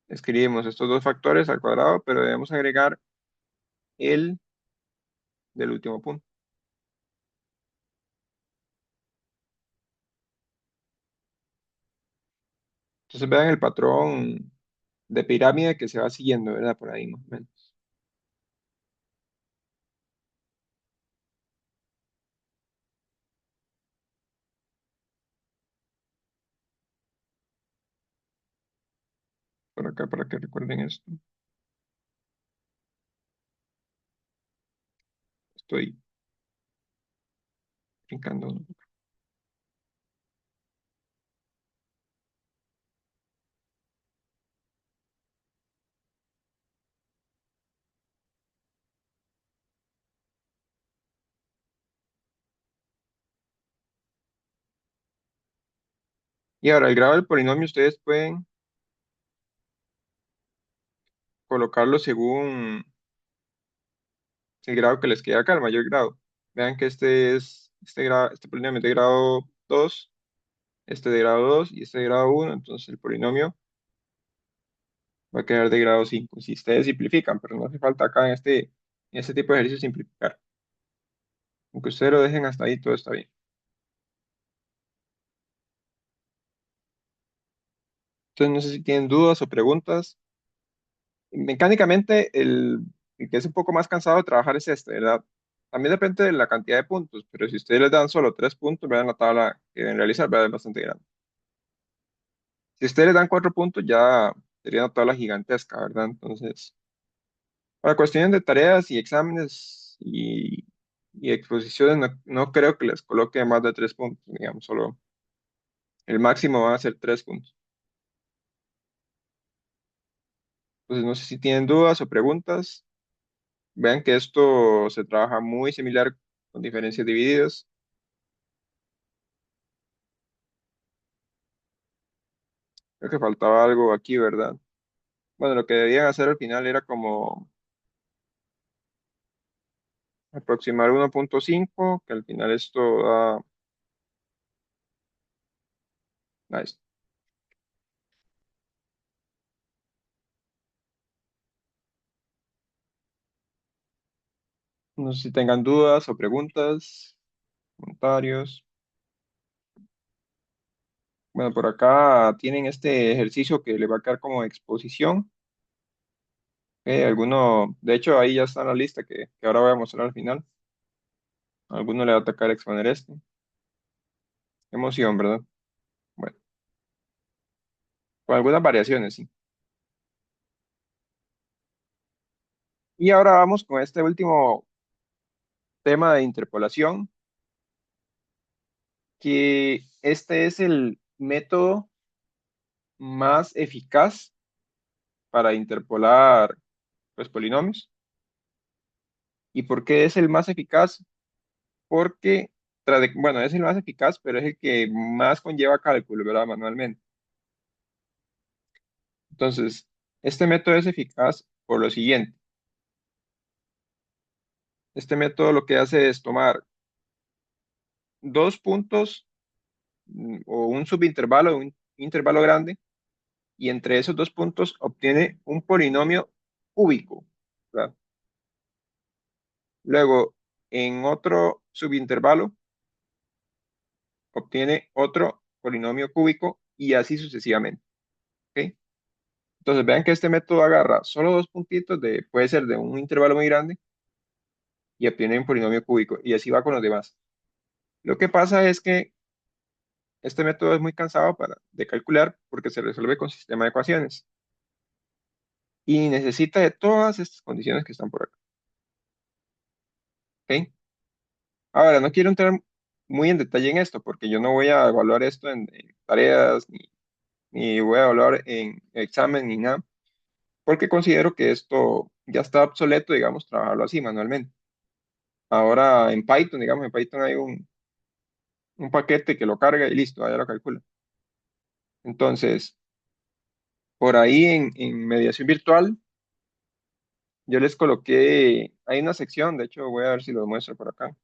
Escribimos estos dos factores al cuadrado, pero debemos agregar el del último punto. Entonces vean el patrón de pirámide que se va siguiendo, ¿verdad? Por ahí más o menos. Por acá para que recuerden esto. Estoy brincando, ¿no? Y ahora el grado del polinomio ustedes pueden colocarlo según el grado que les quede acá, el mayor grado. Vean que este polinomio es de grado 2, este de grado 2 y este de grado 1, entonces el polinomio va a quedar de grado 5. Si ustedes simplifican, pero no hace falta acá en este tipo de ejercicio simplificar. Aunque ustedes lo dejen hasta ahí, todo está bien. Entonces no sé si tienen dudas o preguntas. Mecánicamente, el que es un poco más cansado de trabajar es este, ¿verdad? también depende de la cantidad de puntos, pero si ustedes les dan solo 3 puntos, vean la tabla que deben realizar, vean, es bastante grande. Si ustedes les dan 4 puntos, ya sería una tabla gigantesca, ¿verdad? Entonces, para cuestiones de tareas y exámenes y exposiciones, no creo que les coloque más de 3 puntos, digamos, solo el máximo van a ser 3 puntos. Entonces, no sé si tienen dudas o preguntas. Vean que esto se trabaja muy similar con diferencias divididas. Creo que faltaba algo aquí, ¿verdad? Bueno, lo que debían hacer al final era como aproximar 1,5, que al final esto da... Nice. No sé si tengan dudas o preguntas, comentarios. Bueno, por acá tienen este ejercicio que le va a quedar como exposición. Alguno, de hecho, ahí ya está en la lista que ahora voy a mostrar al final. A alguno le va a tocar exponer este. Qué emoción, ¿verdad? Bueno, con algunas variaciones, sí. Y ahora vamos con este último tema de interpolación, que este es el método más eficaz para interpolar pues, polinomios. ¿Y por qué es el más eficaz? Porque, bueno, es el más eficaz, pero es el que más conlleva cálculo, ¿verdad? Manualmente. Entonces, este método es eficaz por lo siguiente. Este método lo que hace es tomar 2 puntos o un subintervalo, un intervalo grande, y entre esos 2 puntos obtiene un polinomio cúbico, ¿verdad? Luego, en otro subintervalo, obtiene otro polinomio cúbico y así sucesivamente. ¿Ok? Entonces, vean que este método agarra solo 2 puntitos puede ser de un intervalo muy grande y obtiene un polinomio cúbico y así va con los demás. Lo que pasa es que este método es muy cansado de calcular porque se resuelve con sistema de ecuaciones y necesita de todas estas condiciones que están por acá. ¿Ok? Ahora, no quiero entrar muy en detalle en esto porque yo no voy a evaluar esto en tareas ni voy a evaluar en examen ni nada, porque considero que esto ya está obsoleto, digamos, trabajarlo así manualmente. Ahora en Python, digamos, en Python hay un paquete que lo carga y listo, ya lo calcula. Entonces, por ahí en mediación virtual, yo les coloqué, hay una sección, de hecho voy a ver si lo muestro por acá,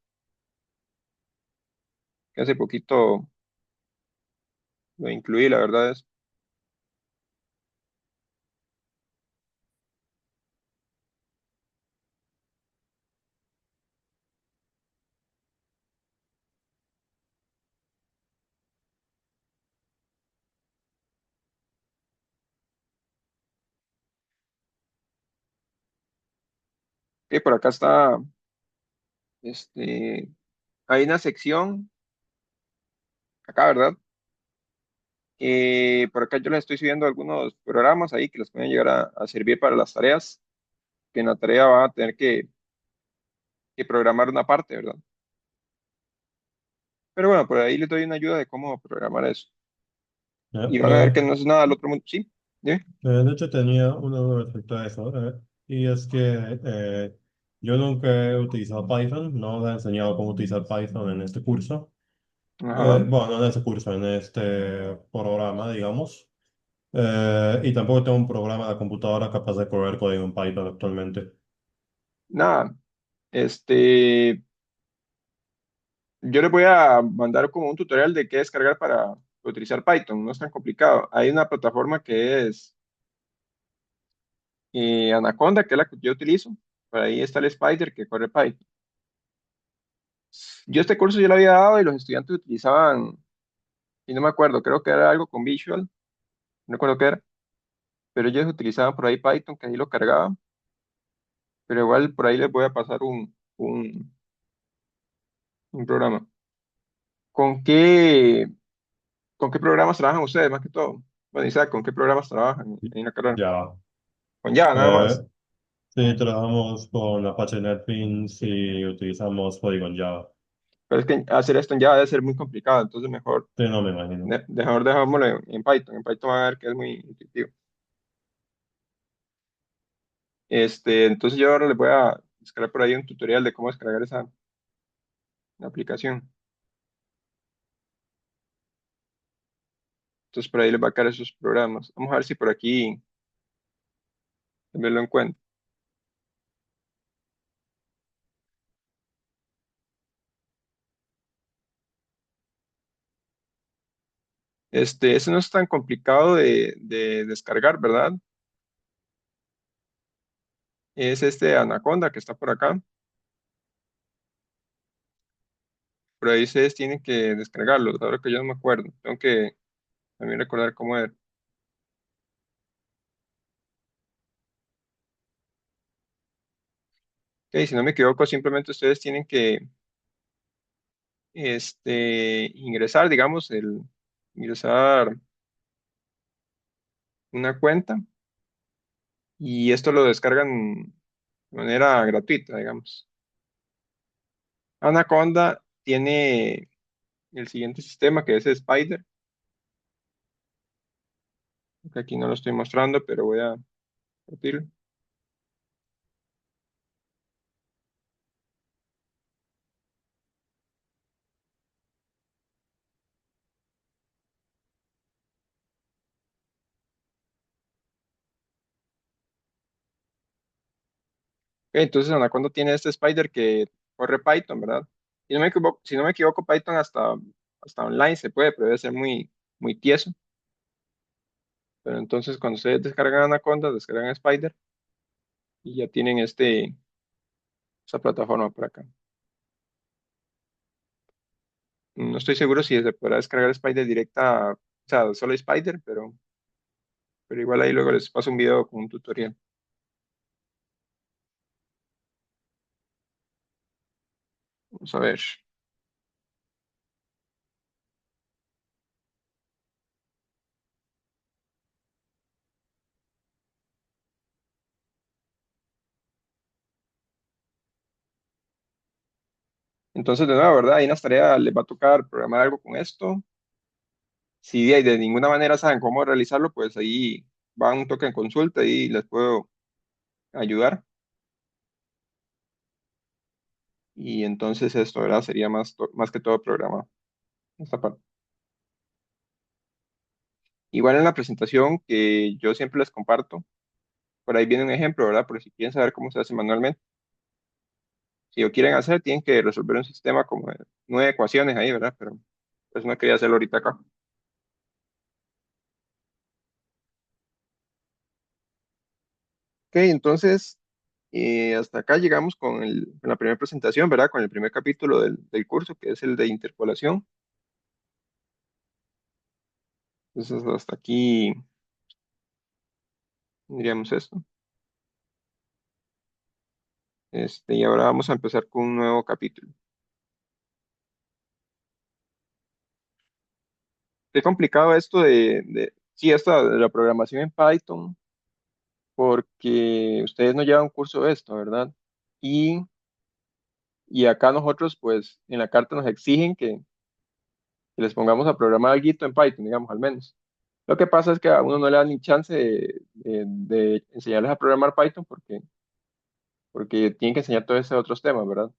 que hace poquito lo incluí, la verdad es que por acá está, este, hay una sección, acá, ¿verdad? Por acá yo les estoy subiendo algunos programas ahí que les pueden llegar a servir para las tareas, que en la tarea van a tener que programar una parte, ¿verdad? Pero bueno, por ahí les doy una ayuda de cómo programar eso. Ya, Y van a ver que no es nada del otro mundo. Sí, dime. de hecho, tenía una duda respecto a eso, y es que yo nunca he utilizado Python, no le he enseñado cómo utilizar Python en este curso. Ajá. Bueno, no en este curso, en este programa, digamos. Y tampoco tengo un programa de computadora capaz de correr código en Python actualmente. Nada, este, yo les voy a mandar como un tutorial de qué descargar para utilizar Python. No es tan complicado. Hay una plataforma que es Anaconda, que es la que yo utilizo. Por ahí está el Spider que corre Python. Yo este curso yo lo había dado y los estudiantes utilizaban, y no me acuerdo, creo que era algo con Visual, no recuerdo qué era, pero ellos utilizaban por ahí Python, que ahí lo cargaban, pero igual por ahí les voy a pasar un un programa. ¿Con qué, con qué programas trabajan ustedes más que todo? Bueno, Isaac, ¿con qué programas trabajan en la carrera? Ya. Con Java nada Eh, más. sí, trabajamos con Apache NetBeans y utilizamos Polygon Java. Pero es que hacer esto en Java debe ser muy complicado, entonces mejor, Sí, no me imagino. mejor dejámoslo en Python. En Python va a ver que es muy intuitivo. Entonces yo ahora les voy a descargar por ahí un tutorial de cómo descargar esa aplicación. Entonces por ahí les va a caer esos programas. Vamos a ver si por aquí también lo encuentro. Ese no es tan complicado de descargar, ¿verdad? Es este Anaconda que está por acá. Por ahí ustedes tienen que descargarlo. Ahora que yo no me acuerdo. Tengo que también recordar cómo era. Ok, si no me equivoco, simplemente ustedes tienen que ingresar, digamos, ingresar una cuenta y esto lo descargan de manera gratuita, digamos. Anaconda tiene el siguiente sistema que es Spider, que aquí no lo estoy mostrando, pero voy a compartirlo. Ok, entonces Anaconda tiene este Spider que corre Python, ¿verdad? Si no me equivoco, Python hasta online se puede, pero debe ser muy tieso. Pero entonces cuando ustedes descargan Anaconda, descargan Spider y ya tienen esta plataforma por acá. No estoy seguro si se podrá descargar Spider directa, o sea, solo Spider, pero igual ahí luego les paso un video con un tutorial. Vamos a ver. Entonces, de nuevo, ¿verdad? Ahí en las tareas les va a tocar programar algo con esto. Si de ninguna manera saben cómo realizarlo, pues ahí van un toque en consulta y les puedo ayudar. Y entonces esto, ¿verdad? Sería más que todo programado. Esta parte. Igual en la presentación que yo siempre les comparto, por ahí viene un ejemplo, ¿verdad? Por si quieren saber cómo se hace manualmente. Si lo quieren hacer, tienen que resolver un sistema como de 9 ecuaciones ahí, ¿verdad? Pero pues no quería hacerlo ahorita acá. Ok, entonces hasta acá llegamos con la primera presentación, ¿verdad? Con el primer capítulo del curso, que es el de interpolación. Entonces hasta aquí diríamos esto. Y ahora vamos a empezar con un nuevo capítulo. Qué complicado esto sí, esto de la programación en Python, porque ustedes no llevan un curso de esto, ¿verdad? Y, y acá nosotros, pues, en la carta nos exigen que les pongamos a programar algo en Python, digamos, al menos. Lo que pasa es que a uno no le dan ni chance de enseñarles a programar Python porque tienen que enseñar todos esos otros temas, ¿verdad?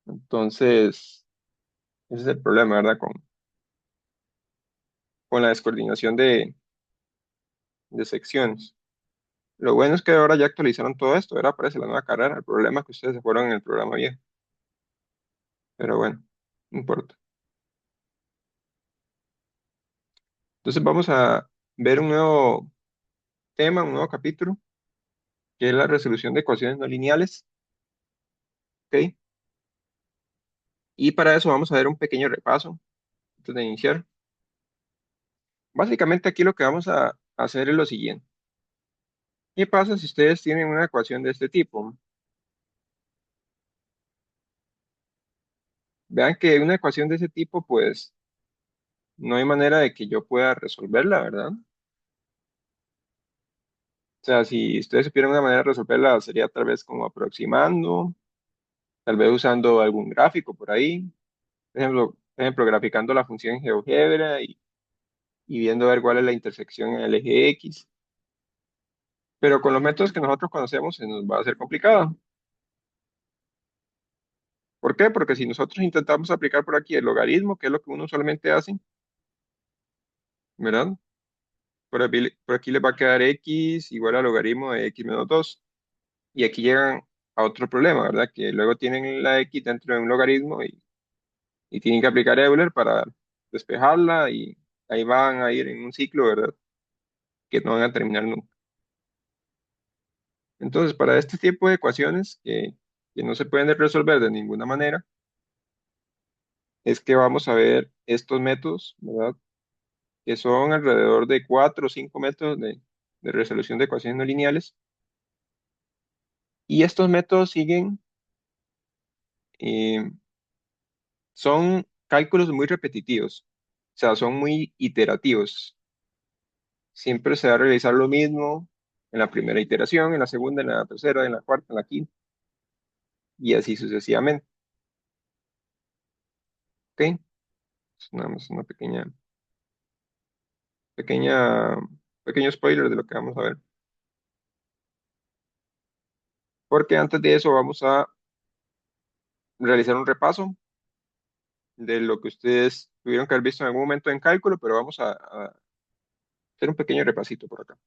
Entonces, ese es el problema, ¿verdad? Con la descoordinación de secciones. Lo bueno es que ahora ya actualizaron todo esto, ahora aparece la nueva carrera. El problema es que ustedes se fueron en el programa viejo. Pero bueno, no importa. Entonces vamos a ver un nuevo tema, un nuevo capítulo, que es la resolución de ecuaciones no lineales. ¿Ok? Y para eso vamos a ver un pequeño repaso antes de iniciar. Básicamente aquí lo que vamos a hacer es lo siguiente. ¿Qué pasa si ustedes tienen una ecuación de este tipo? Vean que una ecuación de ese tipo, pues no hay manera de que yo pueda resolverla, ¿verdad? O sea, si ustedes supieran una manera de resolverla, sería tal vez como aproximando, tal vez usando algún gráfico por ahí, por ejemplo, graficando la función GeoGebra y viendo ver cuál es la intersección en el eje X. Pero con los métodos que nosotros conocemos se nos va a hacer complicado. ¿Por qué? Porque si nosotros intentamos aplicar por aquí el logaritmo, que es lo que uno usualmente hace, ¿verdad? Por aquí les va a quedar x igual al logaritmo de x menos 2. Y aquí llegan a otro problema, ¿verdad? Que luego tienen la x dentro de un logaritmo y tienen que aplicar Euler para despejarla y ahí van a ir en un ciclo, ¿verdad? Que no van a terminar nunca. Entonces, para este tipo de ecuaciones que no se pueden resolver de ninguna manera, es que vamos a ver estos métodos, ¿verdad? Que son alrededor de 4 o 5 métodos de resolución de ecuaciones no lineales. Y estos métodos eh, son cálculos muy repetitivos, o sea, son muy iterativos. Siempre se va a realizar lo mismo en la primera iteración, en la segunda, en la tercera, en la cuarta, en la quinta, y así sucesivamente. ¿Ok? Es nada más una pequeña, pequeño spoiler de lo que vamos a ver. Porque antes de eso vamos a realizar un repaso de lo que ustedes tuvieron que haber visto en algún momento en cálculo, pero vamos a hacer un pequeño repasito por acá.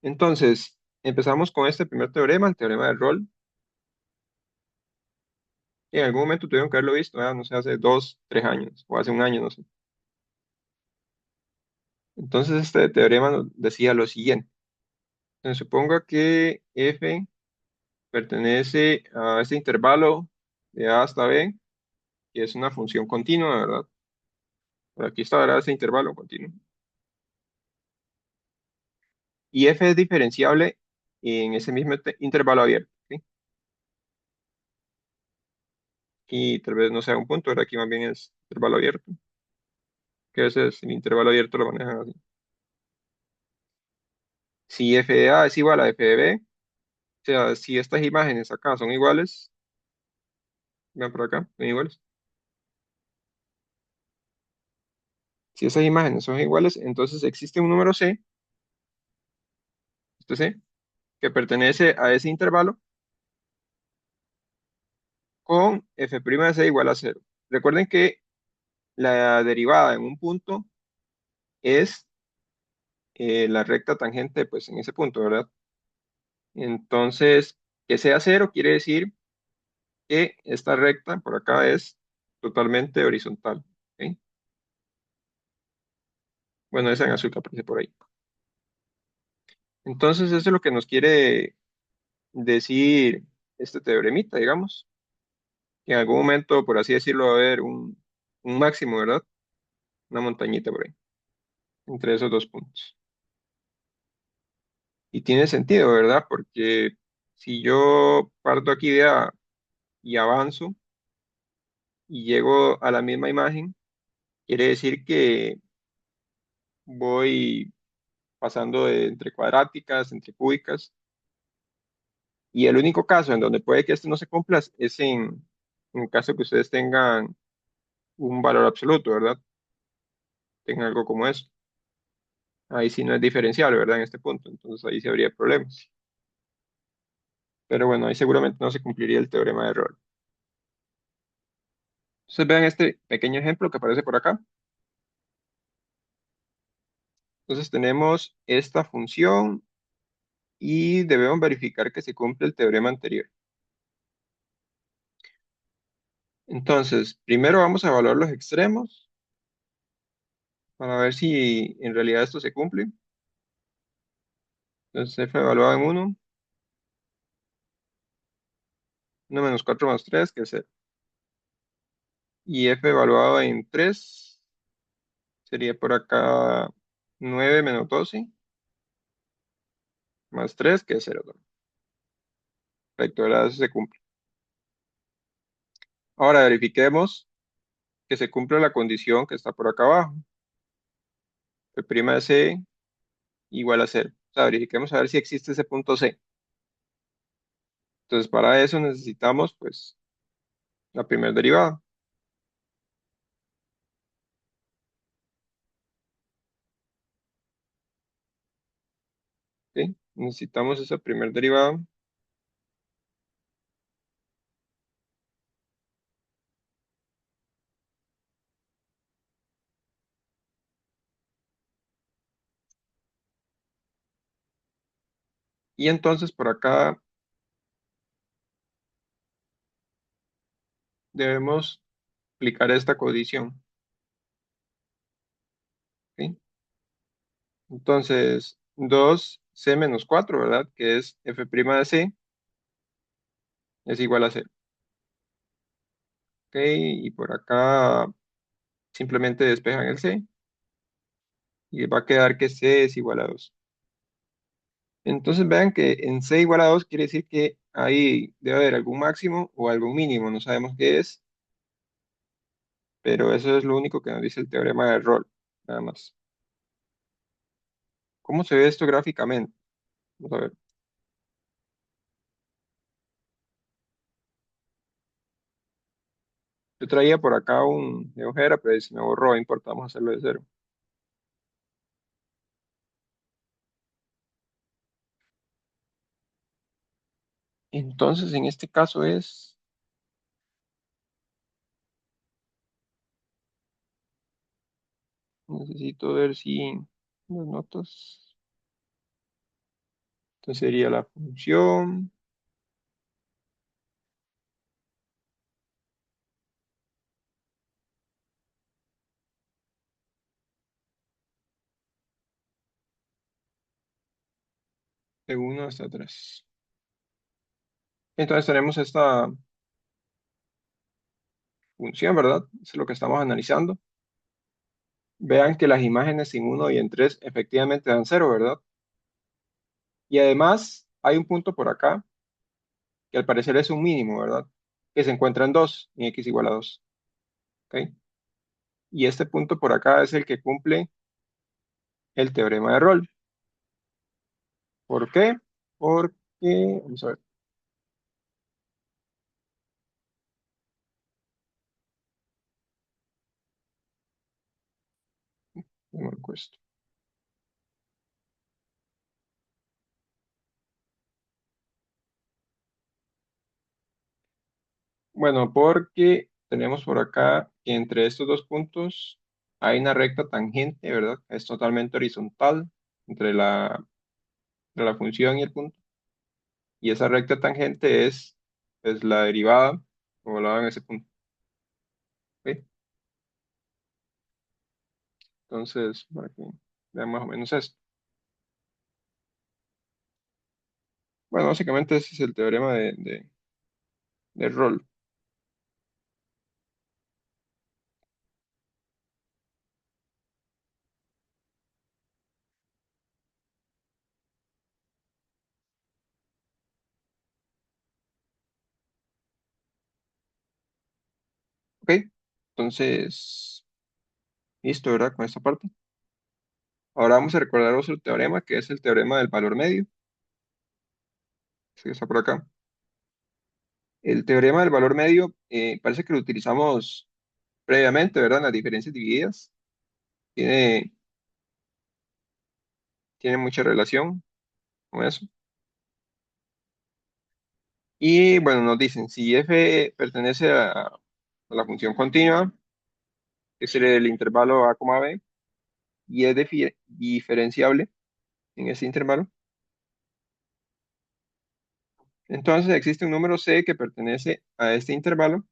Entonces, empezamos con este primer teorema, el teorema de Rolle. En algún momento tuvieron que haberlo visto, ¿verdad? No sé, hace 2, 3 años, o hace un año, no sé. Entonces, este teorema nos decía lo siguiente. Se suponga que f pertenece a este intervalo de a hasta b, que es una función continua, ¿verdad? Por aquí está, ¿verdad? Ese intervalo continuo. Y f es diferenciable en ese mismo intervalo abierto, ¿sí? Y tal vez no sea un punto, ¿verdad? Aquí más bien es intervalo abierto, que ese es el intervalo abierto, lo manejan así. Si f de a es igual a f de b, o sea, si estas imágenes acá son iguales, vean por acá, son iguales. Si esas imágenes son iguales, entonces existe un número c, este c, que pertenece a ese intervalo con f' de c igual a cero. Recuerden que la derivada en un punto es la recta tangente, pues en ese punto, ¿verdad? Entonces, que sea cero quiere decir que esta recta por acá es totalmente horizontal, ¿ok? Bueno, esa en azul que aparece por ahí. Entonces, eso es lo que nos quiere decir este teoremita, digamos, que en algún momento, por así decirlo, va a haber un máximo, ¿verdad? Una montañita por ahí, entre esos dos puntos. Y tiene sentido, ¿verdad? Porque si yo parto aquí de A y avanzo y llego a la misma imagen, quiere decir que voy pasando entre cuadráticas, entre cúbicas, y el único caso en donde puede que esto no se cumpla es en caso que ustedes tengan un valor absoluto, ¿verdad? Tengan algo como eso. Ahí sí no es diferenciable, ¿verdad? En este punto, entonces ahí sí habría problemas. Pero bueno, ahí seguramente no se cumpliría el teorema de Rolle. Entonces vean este pequeño ejemplo que aparece por acá. Entonces tenemos esta función y debemos verificar que se cumple el teorema anterior. Entonces, primero vamos a evaluar los extremos para ver si en realidad esto se cumple. Entonces f evaluado en 1 menos 4 más 3 que es 0. Y f evaluado en 3 sería por acá 9 menos 12 más 3 que es 0 también. Perfecto, ahora eso se cumple. Ahora verifiquemos que se cumpla la condición que está por acá abajo. F' de C igual a cero. O sea, verifiquemos a ver si existe ese punto C. Entonces, para eso necesitamos, pues, la primera derivada. ¿Ok? Necesitamos esa primera derivada. Y entonces por acá debemos aplicar esta condición. ¿Ok? Entonces, 2C menos 4, ¿verdad? Que es F' de C, es igual a cero. ¿Ok? Y por acá simplemente despejan el C y va a quedar que C es igual a 2. Entonces vean que en C igual a 2 quiere decir que ahí debe haber algún máximo o algún mínimo, no sabemos qué es, pero eso es lo único que nos dice el teorema de Rolle, nada más. ¿Cómo se ve esto gráficamente? Vamos a ver. Yo traía por acá un de ojera, pero se me borró, no importa, vamos a hacerlo de cero. Entonces, en este caso necesito ver si las notas, entonces sería la función de 1 hasta 3. Entonces tenemos esta función, ¿verdad? Eso es lo que estamos analizando. Vean que las imágenes en 1 y en 3 efectivamente dan cero, ¿verdad? Y además hay un punto por acá que al parecer es un mínimo, ¿verdad? Que se encuentra en 2, en x igual a 2. ¿Ok? Y este punto por acá es el que cumple el teorema de Rolle. ¿Por qué? Porque, vamos a ver, ¿cómo marco esto? Bueno, porque tenemos por acá que entre estos dos puntos hay una recta tangente, ¿verdad? Es totalmente horizontal entre la función y el punto. Y esa recta tangente es la derivada, como lo en ese punto. ¿Ok? Entonces, para que vean más o menos esto. Bueno, básicamente ese es el teorema de Rolle. ¿Ok? Entonces, listo, ¿verdad? Con esta parte. Ahora vamos a recordar otro teorema, que es el teorema del valor medio, que está por acá. El teorema del valor medio parece que lo utilizamos previamente, ¿verdad? En las diferencias divididas. Tiene, tiene mucha relación con eso. Y bueno, nos dicen, si f pertenece a la función continua, que es el intervalo a, b, y es diferenciable en ese intervalo, entonces existe un número c que pertenece a este intervalo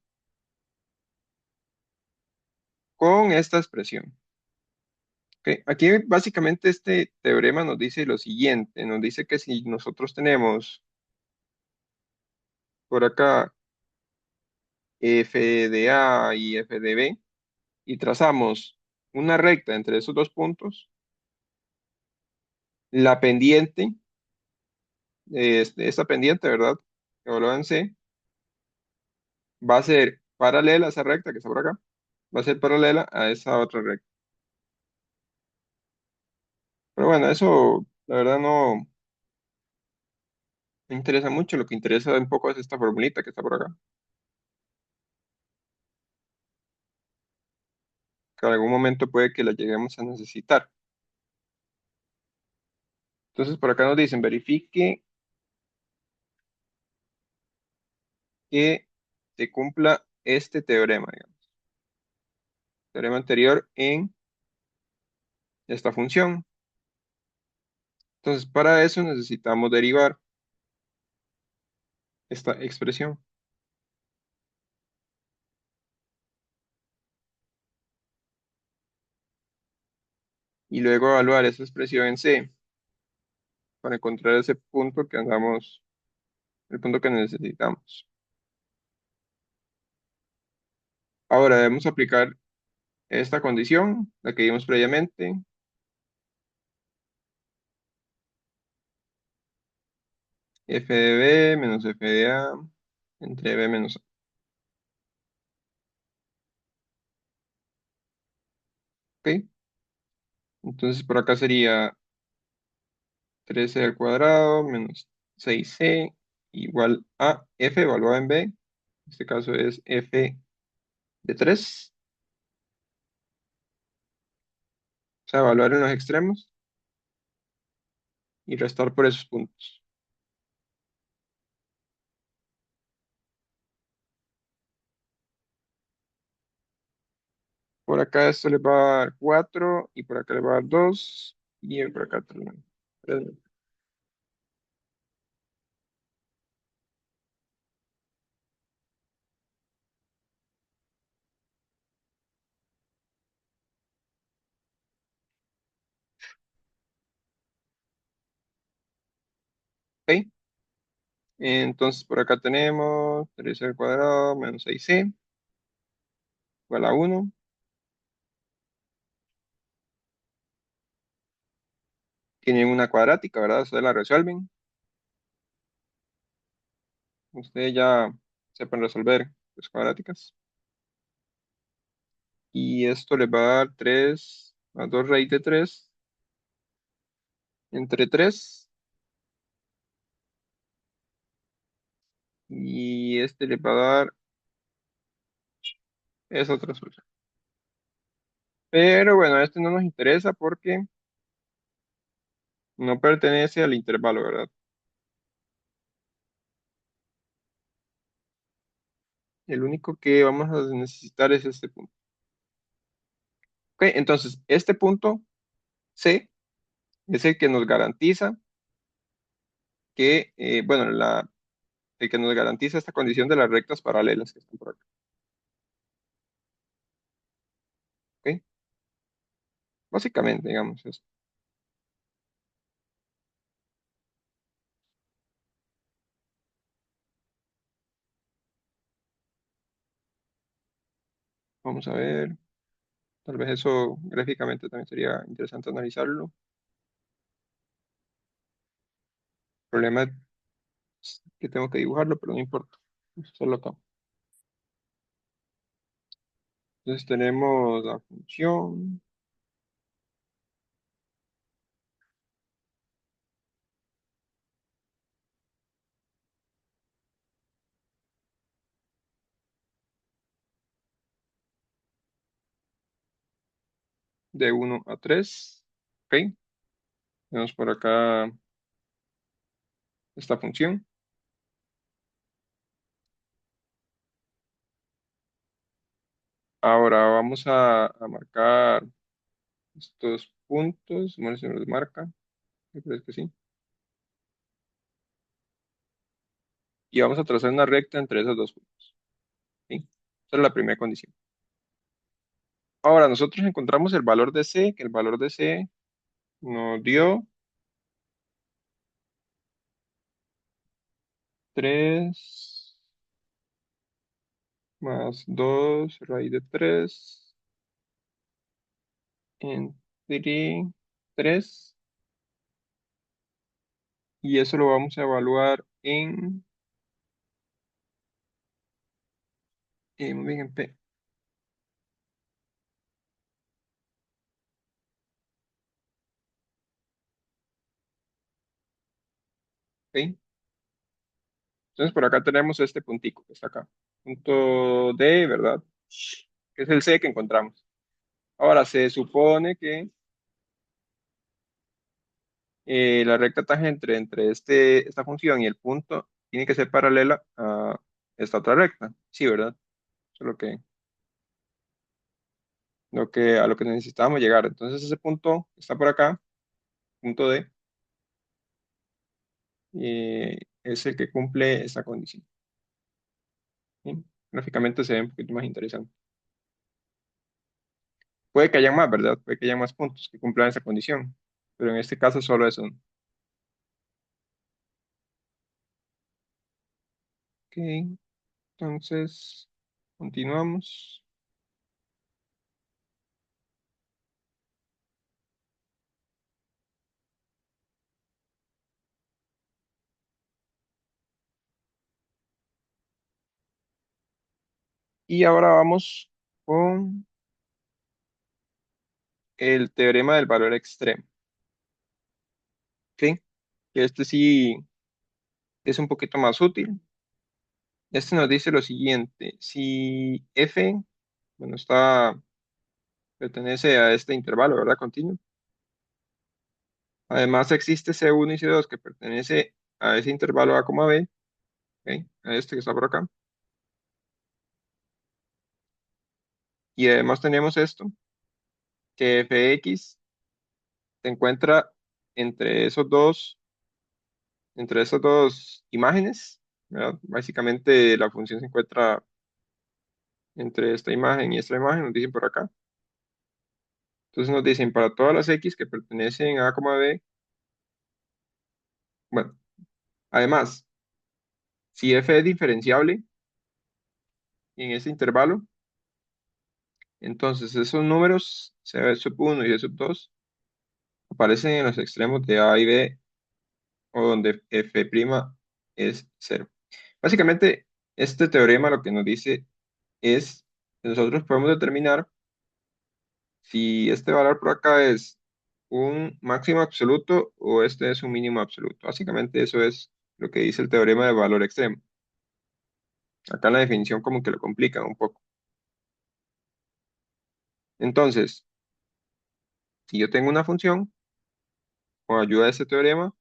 con esta expresión. ¿Ok? Aquí básicamente este teorema nos dice lo siguiente, nos dice que si nosotros tenemos por acá f de A y f de B y trazamos una recta entre esos dos puntos, la pendiente, esta pendiente, ¿verdad? Que evalúa en C, va a ser paralela a esa recta que está por acá, va a ser paralela a esa otra recta. Pero bueno, eso la verdad no me interesa mucho, lo que interesa un poco es esta formulita que está por acá, que en algún momento puede que la lleguemos a necesitar. Entonces por acá nos dicen, verifique que se cumpla este teorema, digamos, teorema anterior en esta función. Entonces para eso necesitamos derivar esta expresión y luego evaluar esa expresión en C para encontrar ese punto que andamos, el punto que necesitamos. Ahora debemos aplicar esta condición, la que vimos previamente, f de b menos f de a entre b menos a. ¿Ok? Entonces por acá sería 13 al cuadrado menos 6c igual a f evaluada en b. En este caso es f de 3. O sea, evaluar en los extremos y restar por esos puntos. Por acá esto le va a dar 4 y por acá le va a dar 2 y por acá 3. ¿Ok? Entonces por acá tenemos 13 al cuadrado menos 6c igual a 1. Tienen una cuadrática, ¿verdad? Ustedes la resuelven. Ustedes ya sepan resolver las cuadráticas. Y esto les va a dar 3 más 2 raíz de 3 entre 3. Y este les va a dar esa otra solución. Pero bueno, este no nos interesa porque no pertenece al intervalo, ¿verdad? El único que vamos a necesitar es este punto. Ok, entonces este punto C es el que nos garantiza que, bueno, el que nos garantiza esta condición de las rectas paralelas que están por acá. ¿Ok? Básicamente, digamos esto. Vamos a ver. Tal vez eso gráficamente también sería interesante analizarlo. El problema es que tengo que dibujarlo, pero no importa. Vamos a hacerlo acá. Entonces tenemos la función de 1 a 3. ¿Ok? Tenemos por acá esta función. Ahora vamos a marcar estos puntos. Bueno, se nos marca. Me parece que sí. Y vamos a trazar una recta entre esos dos puntos. ¿Sí? Esa es la primera condición. Ahora nosotros encontramos el valor de C, que el valor de C nos dio 3 más 2 raíz de 3 entre 3. Y eso lo vamos a evaluar en muy bien en P. ¿Ok? Entonces por acá tenemos este puntico que está acá. Punto D, ¿verdad? Que es el C que encontramos. Ahora se supone que la recta tangente entre esta función y el punto tiene que ser paralela a esta otra recta. Sí, ¿verdad? Eso es a lo que necesitábamos llegar. Entonces ese punto que está por acá, punto D, es el que cumple esta condición. ¿Sí? Gráficamente se ve un poquito más interesante. Puede que haya más, ¿verdad? Puede que haya más puntos que cumplan esa condición, pero en este caso solo es uno. Ok, entonces continuamos. Y ahora vamos con el teorema del valor extremo. ¿Ok? Que este sí es un poquito más útil. Este nos dice lo siguiente: si f, bueno, pertenece a este intervalo, ¿verdad? Continuo. Además existe C1 y C2 que pertenece a ese intervalo A, B, ¿ok? A este que está por acá. Y además tenemos esto, que fx se encuentra entre esos dos, entre esas dos imágenes, ¿verdad? Básicamente la función se encuentra entre esta imagen y esta imagen, nos dicen por acá. Entonces nos dicen para todas las x que pertenecen a A, B, bueno, además, si f es diferenciable en ese intervalo, entonces esos números, C sub 1 y C sub 2, aparecen en los extremos de A y B, o donde f' es cero. Básicamente, este teorema lo que nos dice es que nosotros podemos determinar si este valor por acá es un máximo absoluto o este es un mínimo absoluto. Básicamente eso es lo que dice el teorema de valor extremo. Acá en la definición como que lo complican un poco. Entonces, si yo tengo una función, con ayuda de este teorema,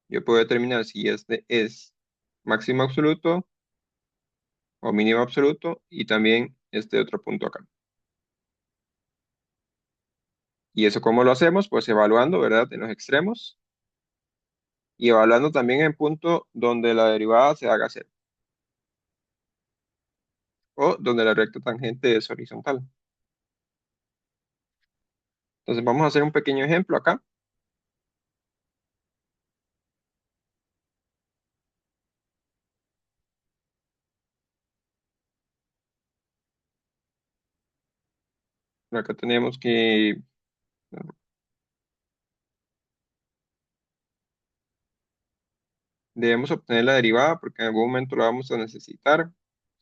yo puedo determinar si este es máximo absoluto o mínimo absoluto y también este otro punto acá. ¿Y eso cómo lo hacemos? Pues evaluando, ¿verdad? En los extremos y evaluando también en punto donde la derivada se haga cero o donde la recta tangente es horizontal. Entonces vamos a hacer un pequeño ejemplo acá. Acá tenemos que debemos obtener la derivada porque en algún momento la vamos a necesitar.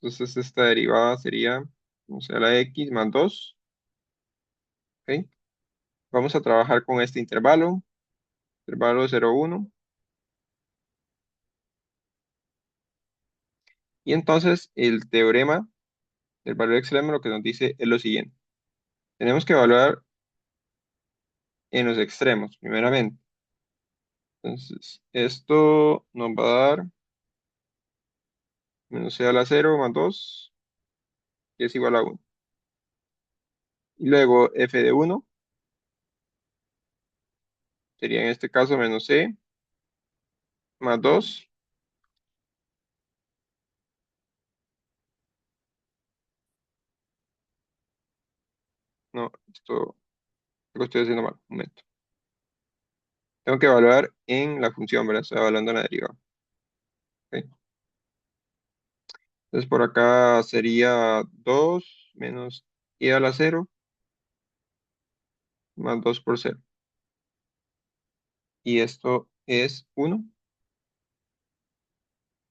Entonces esta derivada sería, o sea, la x más 2. ¿Ok? Vamos a trabajar con este intervalo 0,1. Y entonces el teorema del valor extremo lo que nos dice es lo siguiente. Tenemos que evaluar en los extremos, primeramente. Entonces, esto nos va a dar menos c a la 0 más 2, que es igual a 1. Y luego f de 1 sería en este caso menos c más 2. No, esto lo estoy haciendo mal. Un momento. Tengo que evaluar en la función, ¿verdad? Estoy evaluando en la derivada. ¿Ok? Entonces por acá sería 2 menos i a la 0 más 2 por 0. Y esto es 1.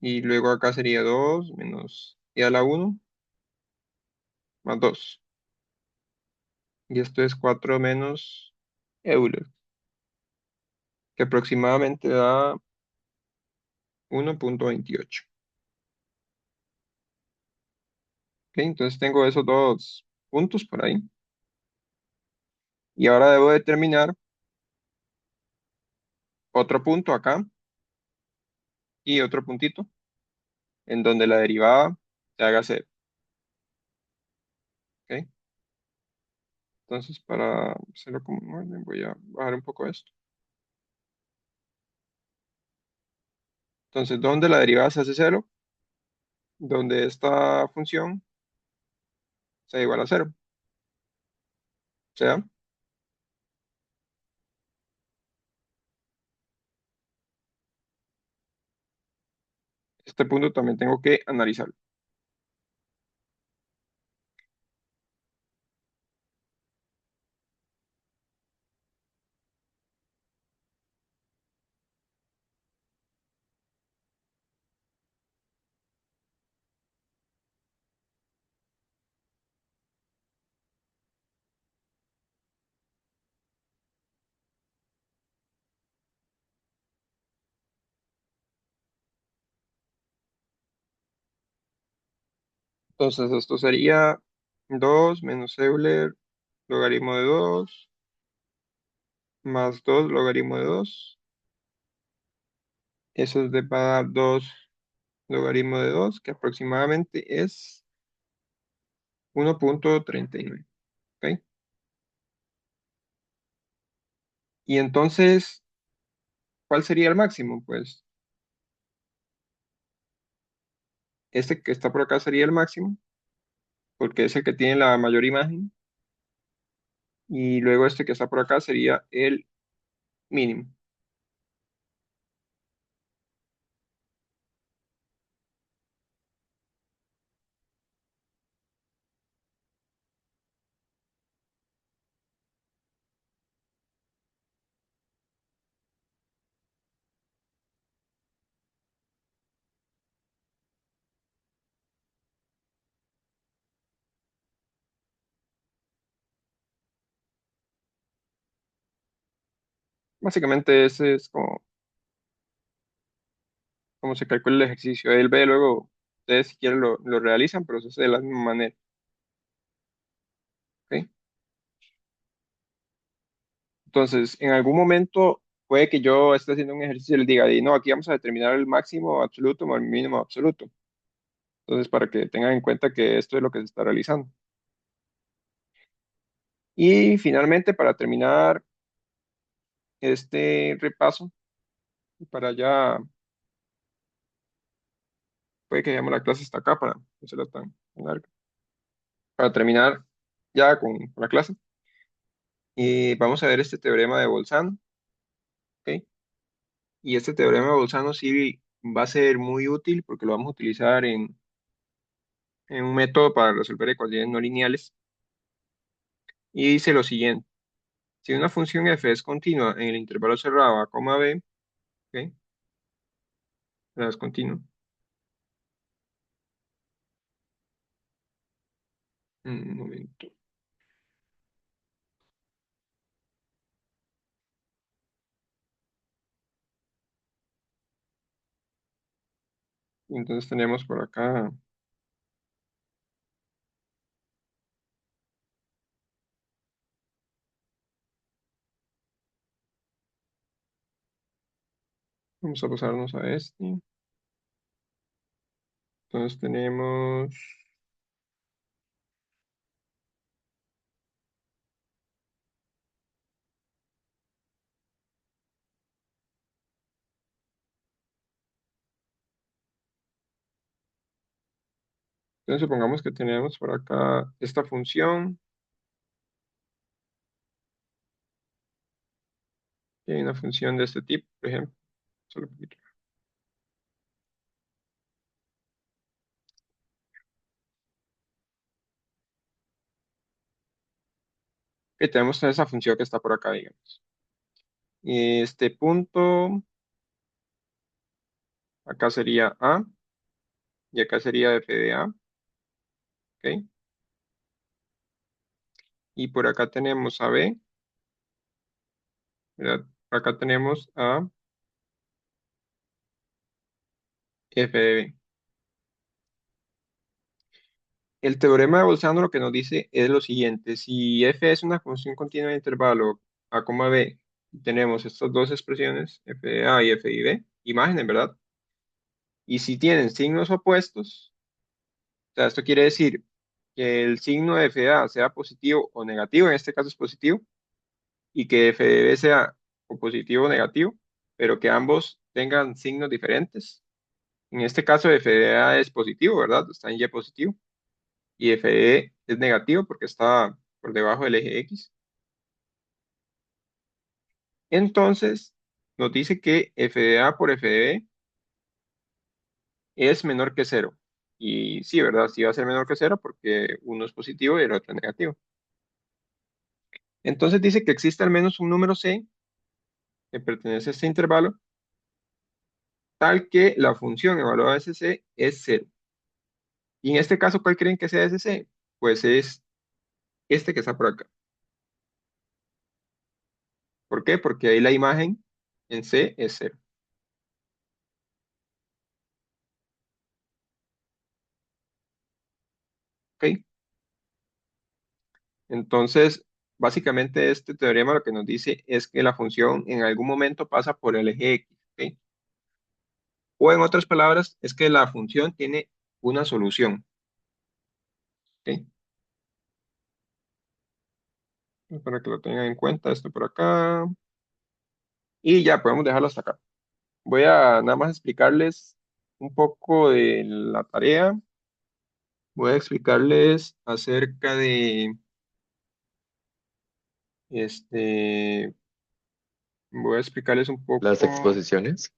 Y luego acá sería 2 menos i a la 1 más 2. Y esto es 4 menos Euler, que aproximadamente da 1,28. ¿Ok? Entonces tengo esos dos puntos por ahí. Y ahora debo determinar otro punto acá y otro puntito en donde la derivada se haga cero. ¿Ok? Entonces, para hacerlo como en orden, voy a bajar un poco esto. Entonces, ¿dónde la derivada se hace cero? Donde esta función sea igual a cero. O sea, este punto también tengo que analizarlo. Entonces, esto sería 2 menos Euler logaritmo de 2 más 2 logaritmo de 2. Eso es de va a dar 2 logaritmo de 2 que aproximadamente es 1,39. ¿Ok? Y entonces, ¿cuál sería el máximo? Pues este que está por acá sería el máximo, porque es el que tiene la mayor imagen. Y luego este que está por acá sería el mínimo. Básicamente ese es como se calcula el ejercicio. El B luego, ustedes si quieren lo realizan, pero se hace de la misma manera. ¿Ok? Entonces, en algún momento puede que yo esté haciendo un ejercicio y les diga, no, aquí vamos a determinar el máximo absoluto o el mínimo absoluto. Entonces, para que tengan en cuenta que esto es lo que se está realizando. Y finalmente, para terminar este repaso, para ya, puede que dejemos la clase hasta acá para no será tan larga. Para terminar ya con la clase, y vamos a ver este teorema de Bolzano. ¿Ok? Y este teorema de Bolzano sí va a ser muy útil porque lo vamos a utilizar en un método para resolver ecuaciones no lineales. Y dice lo siguiente: si una función f es continua en el intervalo cerrado a, b, ¿ok? La es continua. Un momento. Entonces tenemos por acá, vamos a pasarnos a este. Entonces supongamos que tenemos por acá esta función y hay una función de este tipo, por ejemplo. Solo un poquito. Y tenemos esa función que está por acá, digamos. Y este punto, acá sería A y acá sería f de A. ¿Ok? y por acá tenemos a B, ¿verdad? Acá tenemos a f de B. El teorema de Bolzano lo que nos dice es lo siguiente: si f es una función continua de intervalo a, b, tenemos estas dos expresiones, f de a y f de b, imágenes, ¿verdad? Y si tienen signos opuestos, o sea, esto quiere decir que el signo de f de a sea positivo o negativo, en este caso es positivo, y que f de b sea o positivo o negativo, pero que ambos tengan signos diferentes. En este caso, f de a es positivo, ¿verdad? Está en y positivo. Y f de e es negativo porque está por debajo del eje X. Entonces, nos dice que f de a por f de b es menor que cero. Y sí, ¿verdad? Sí va a ser menor que cero porque uno es positivo y el otro es negativo. Entonces dice que existe al menos un número c que pertenece a este intervalo, tal que la función evaluada de ese c es cero. Y en este caso, ¿cuál creen que sea ese c? Pues es este que está por acá. ¿Por qué? Porque ahí la imagen en c es cero. ¿Ok? Entonces, básicamente este teorema lo que nos dice es que la función en algún momento pasa por el eje X, ¿ok? O en otras palabras, es que la función tiene una solución, ¿ok? Para que lo tengan en cuenta, esto por acá. Y ya podemos dejarlo hasta acá. Voy a nada más explicarles un poco de la tarea. Voy a explicarles acerca de, este, voy a explicarles un Las poco. exposiciones.